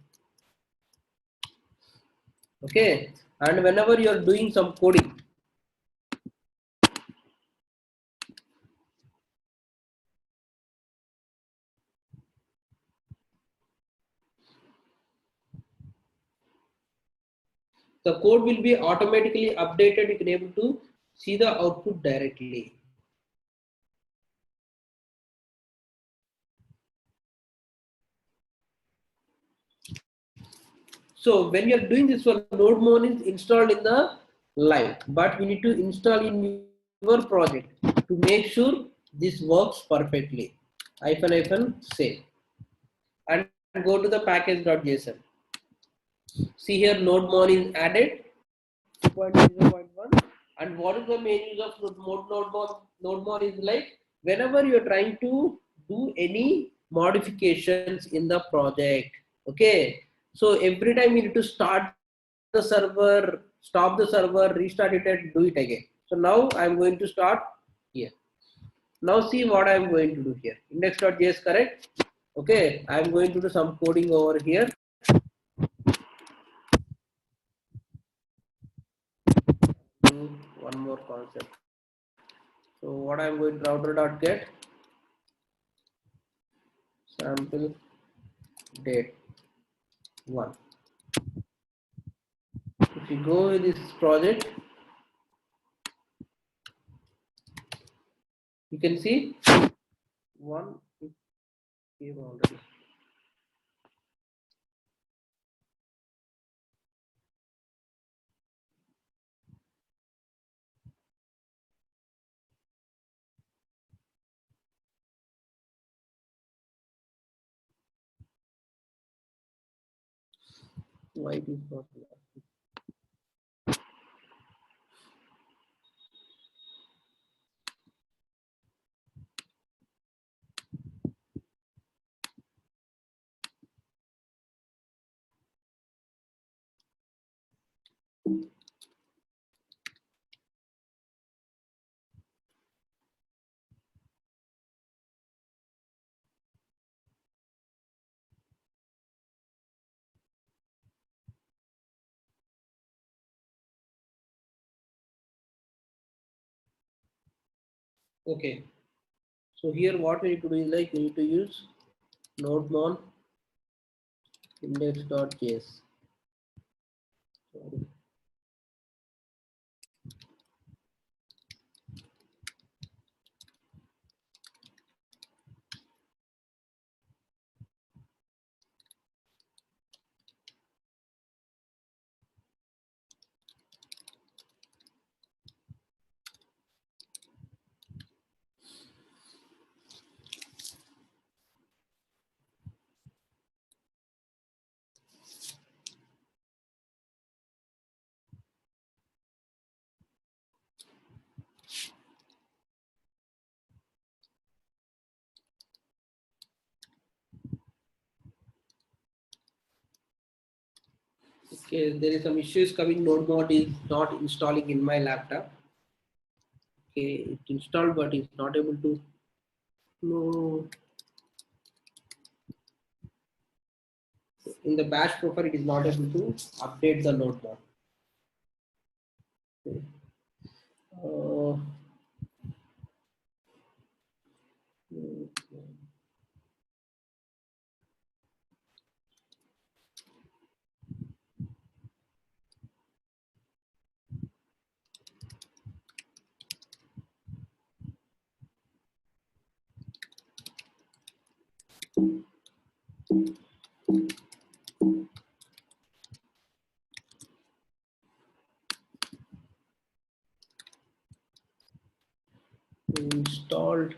Okay, and whenever you are doing some coding, the code will be automatically updated. You can able to see the output directly. So when you are doing this one, NodeMon is installed in the live, but we need to install in your project to make sure this works perfectly. Save and go to the package.json. See here, NodeMon is added 2.0.1. And what is the main use of NodeMon? NodeMon is like whenever you're trying to do any modifications in the project. Okay, so every time you need to start the server, stop the server, restart it, and do it again. So now I'm going to start here. Now see what I'm going to do here. Index.js, correct? Okay, I'm going to do some coding over here. Do one more concept. So what I'm going to router.get sample date 1. If you go with this project, you can see one came already. Why it is not there? Okay. So here what we need to do is like we need to use nodemon index.js. Okay, there is some issues coming. Node is not installing in my laptop. Okay, it's installed but it's not able to. No. in the bash profile, it is not able to update the node mod. Okay. Installed.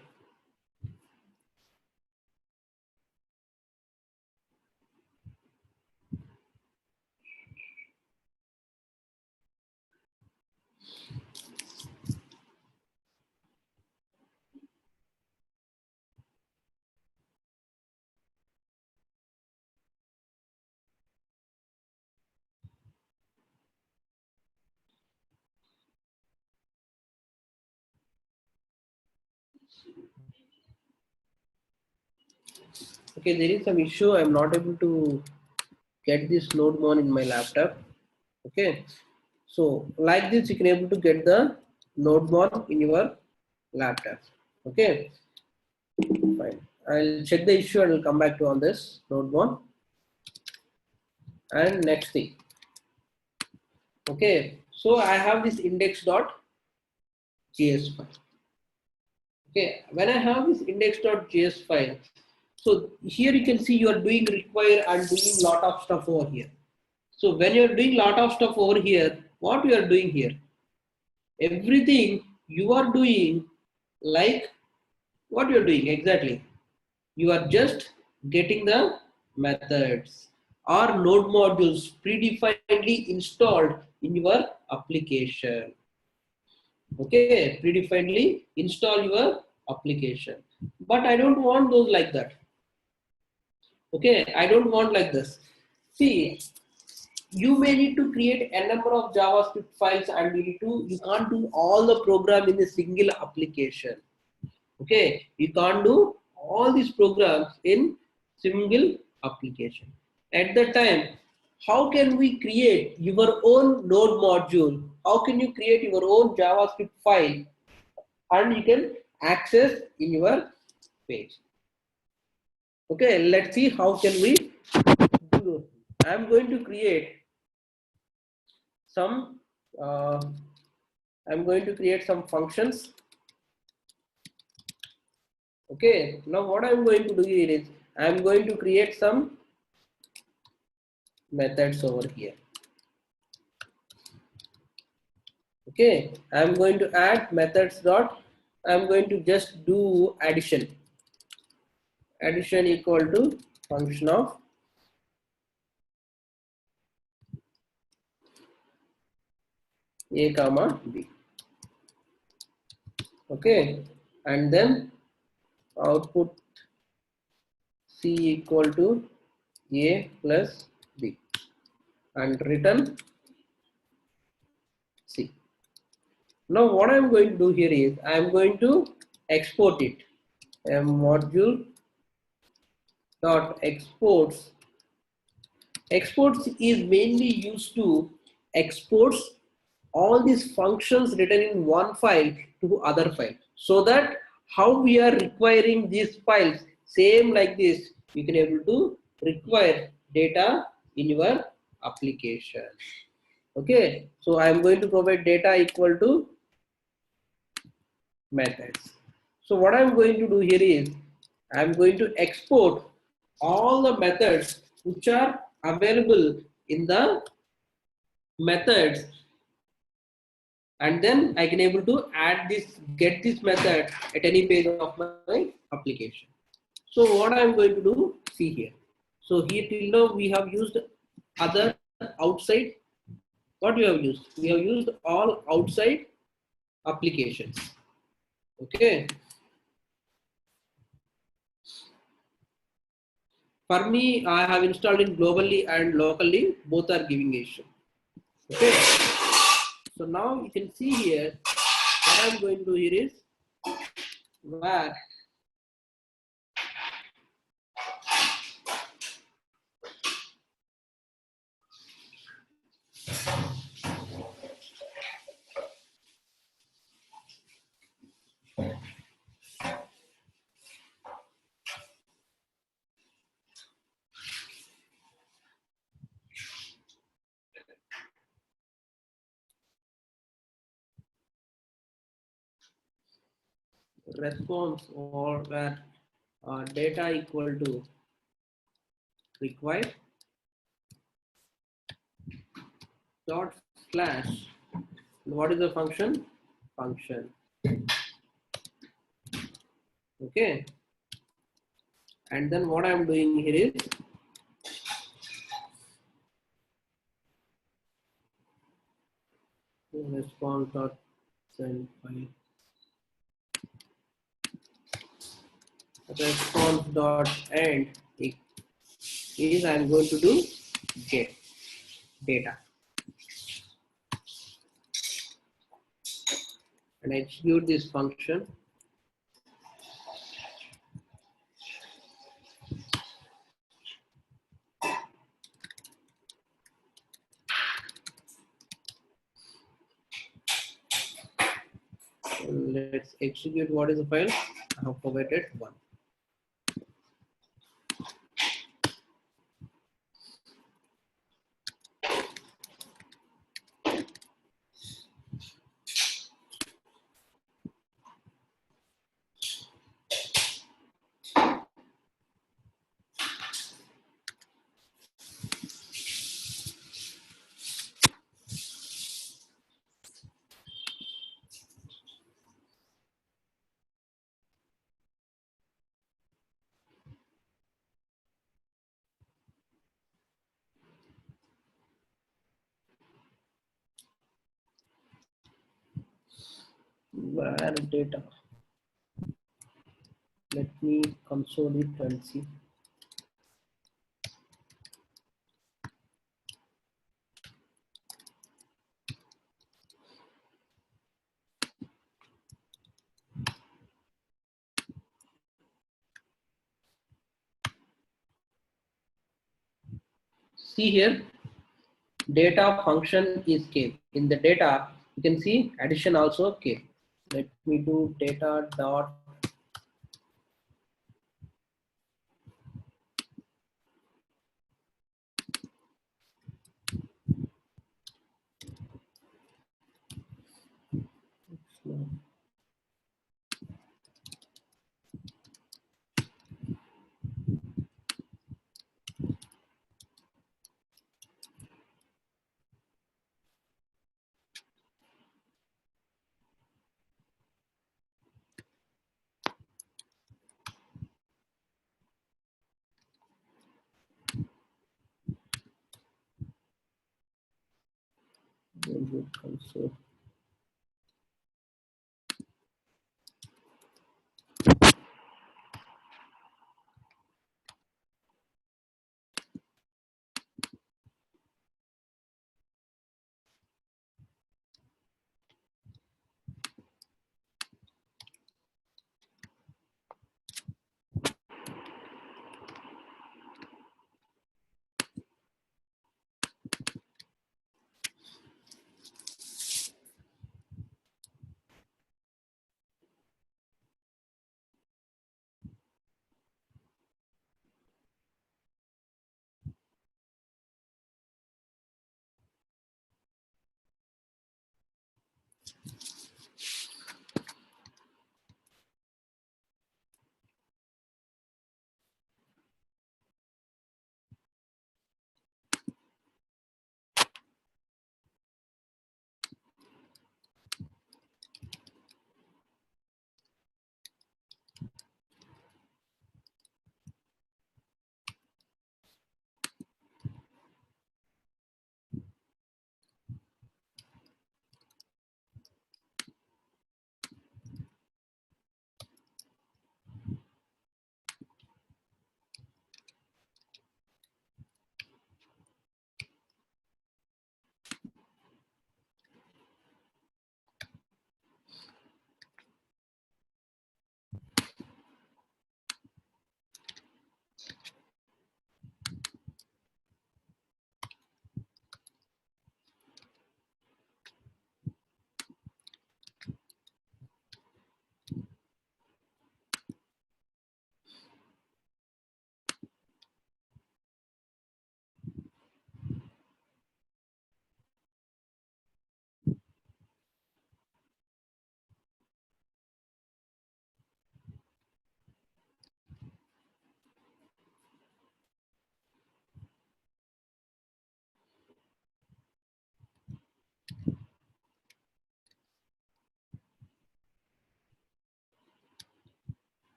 Okay, there is some issue. I'm not able to get this node mon in my laptop. Okay, so like this, you can able to get the node mon in your laptop. Okay, fine. I'll check the issue and I'll come back to on this node mon. And next thing. Okay, so I have this index.js file. Okay, when I have this index.js file, so here you can see you are doing require and doing lot of stuff over here. So when you are doing lot of stuff over here, what you are doing here? Everything you are doing, like what you are doing exactly? You are just getting the methods or node modules predefinedly installed in your application. Okay, predefinedly install your application. But I don't want those like that. Okay, I don't want like this. See, you may need to create a number of JavaScript files and you can't do all the program in a single application. Okay, you can't do all these programs in single application. At that time, how can we create your own node module? How can you create your own JavaScript file and you can access in your page? Okay, let's see how can we do those. I'm going to create some I'm going to create some functions. Okay, now what I'm going to do here is I'm going to create some methods over here. Okay, I'm going to add methods dot, I'm going to just do addition equal to function of a comma b. Okay, and then output c equal to a plus b and return c. Now what I'm going to do here is I'm going to export it. A module dot exports. Exports is mainly used to exports all these functions written in one file to other file, so that how we are requiring these files same like this, you can able to require data in your application. Okay, so I am going to provide data equal to methods. So what I'm going to do here is I'm going to export all the methods which are available in the methods, and then I can able to add this, get this method at any page of my application. So what I'm going to do, see here. So here till now we have used other outside. What we have used? We have used all outside applications. Okay. For me, I have installed it globally and locally. Both are giving issue. Okay. So now you can see here, what I'm going to do here is var response or where data equal to required dot slash, what is the function? Function. Okay. And then what I'm doing here is response dot send file. Response dot end is I'm going to do get data and execute this function. Let's execute. What is the file? I have formatted one. Where data? Let me console it and see. See here, data function is came. In the data, you can see addition also came. Let me do data dot console.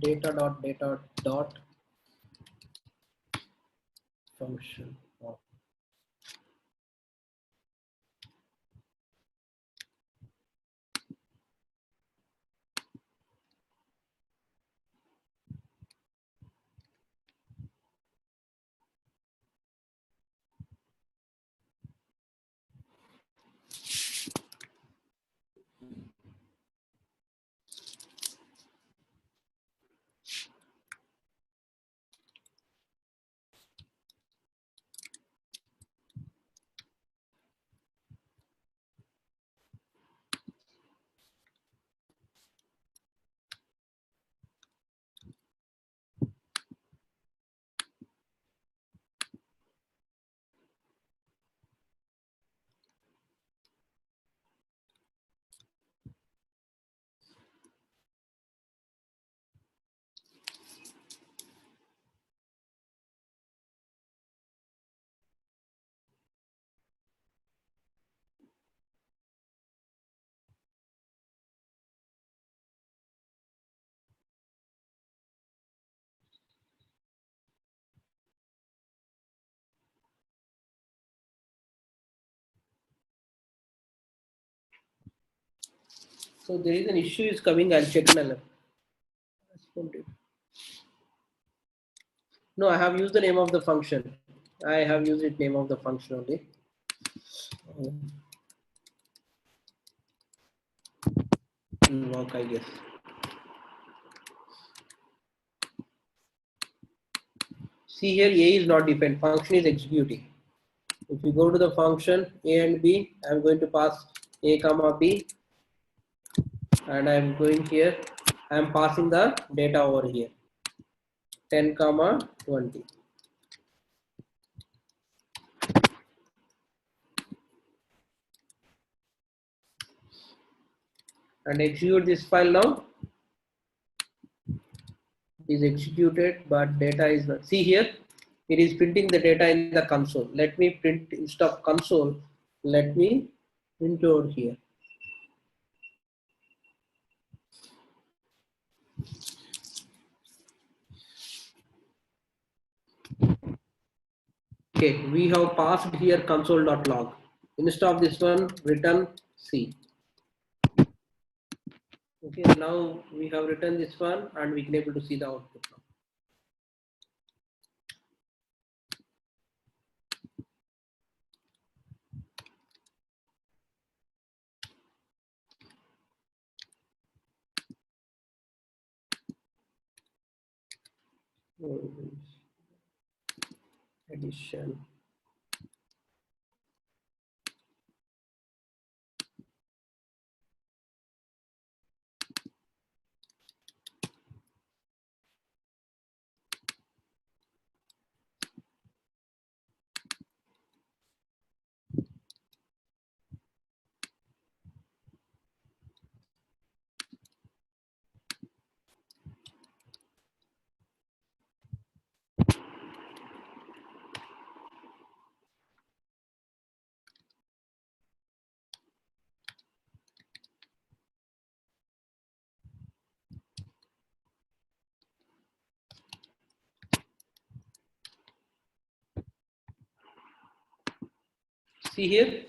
data dot function. So there is an issue is coming. I'll check in. No, I have used the name of the function. I have used it name of the function only. Work, I guess. See here, A is not defined. Function is executing. If you go to the function A and B, I'm going to pass A comma B, and I'm going here. I'm passing the data over here. 10 comma 20. And execute this file now. Is executed, but data is not. See here, it is printing the data in the console. Let me print instead of console. Let me print over here. Okay, we have passed here console.log. Instead of this one, return C. Okay, now we have written this one and we can able to see the output now. Addition. See here,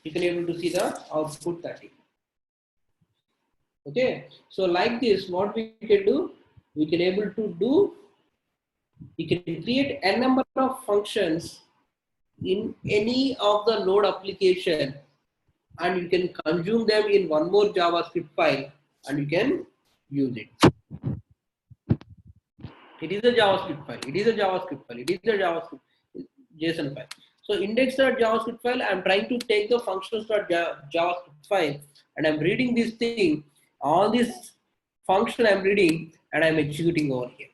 you can able to see the output 30. Okay, so like this, what we can do, we can able to do, we can create a number of functions in any of the node application, and you can consume them in one more JavaScript file, and you can use it. It is a JavaScript file. It is a JavaScript file. It is a JavaScript JSON file. So index.javascript file, I'm trying to take the functions.javascript file, and I'm reading this thing. All this function I'm reading, and I'm executing over here.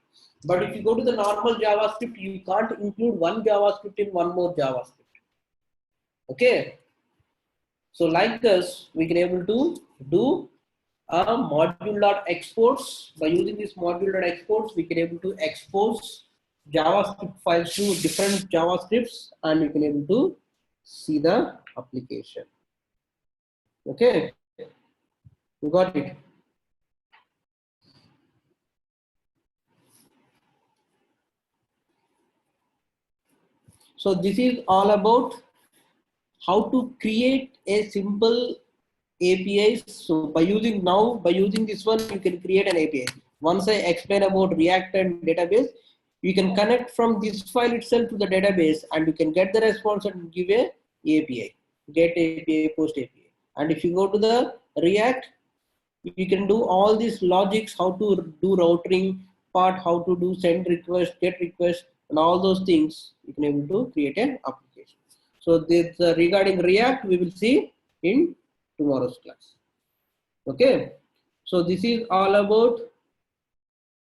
But if you go to the normal JavaScript, you can't include one JavaScript in one more JavaScript. Okay. So like this, we can able to do a module.exports. By using this module.exports, we can able to expose JavaScript files to different JavaScripts, and we can able to see the application. Okay, you got it. So this is all about how to create a simple APIs. So by using this one, you can create an API. Once I explain about React and database, you can connect from this file itself to the database, and you can get the response and give a API, get API, post API. And if you go to the React, you can do all these logics, how to do routing part, how to do send request, get request, and all those things you can able to create an application. So this regarding React, we will see in tomorrow's class. Okay, so this is all about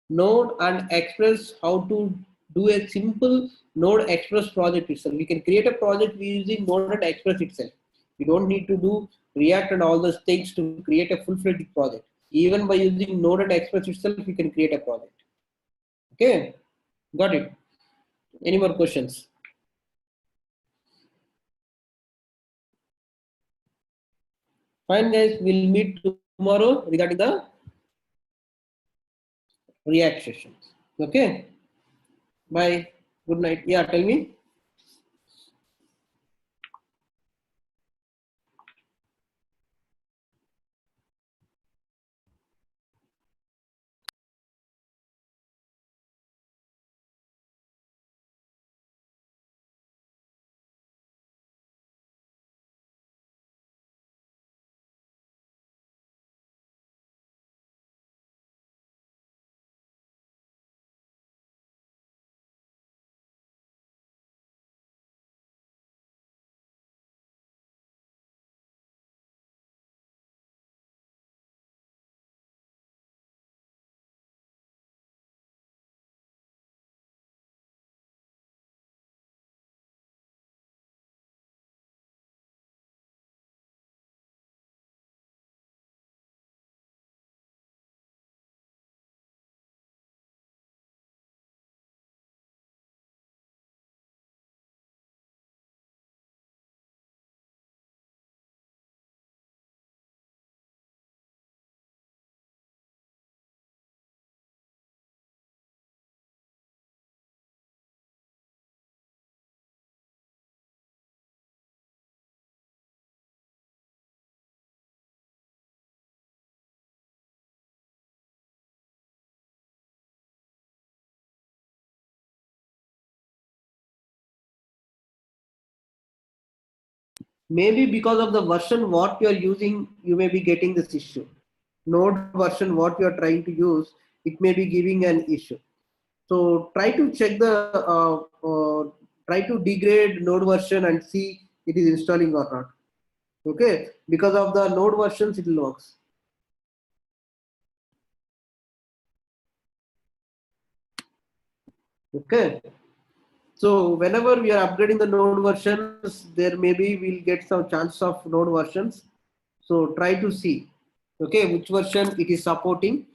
Node and Express, how to do a simple Node Express project itself. We can create a project using Node and Express itself. We don't need to do React and all those things to create a full-fledged project. Even by using Node and Express itself, we can create a project. Okay, got it. Any more questions? Fine, guys. We'll meet tomorrow regarding the React sessions. Okay. Bye. Good night. Yeah, tell me. Maybe because of the version what you are using, you may be getting this issue. Node version what you are trying to use, it may be giving an issue. So try to check try to degrade Node version and see it is installing or not. Okay, because of the Node versions, it will works. Okay. So whenever we are upgrading the Node versions, there maybe we'll get some chance of Node versions. So try to see, okay, which version it is supporting.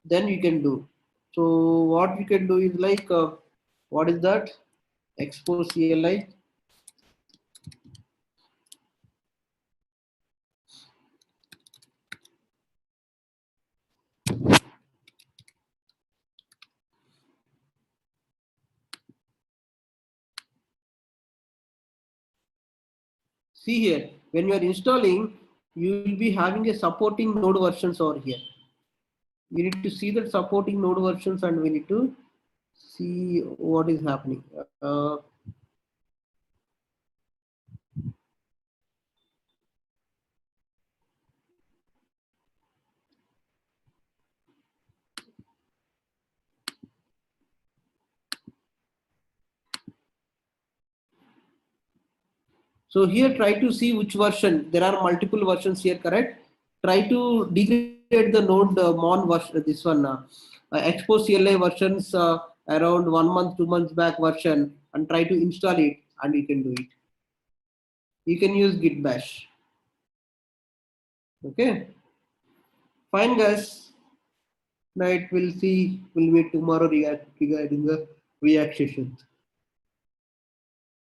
Then you can do. So what you can do is like, what is that? Expose CLI. See here, when you are installing, you will be having a supporting Node versions over here. We need to see that supporting Node versions, and we need to see what is happening. So here try to see which version. There are multiple versions here, correct? Try to degrade the node mon version, this one, expose CLI versions around 1 month, 2 months back version, and try to install it, and you can do it. You can use git bash. Okay. Fine, guys. Night. We'll meet tomorrow regarding the React session.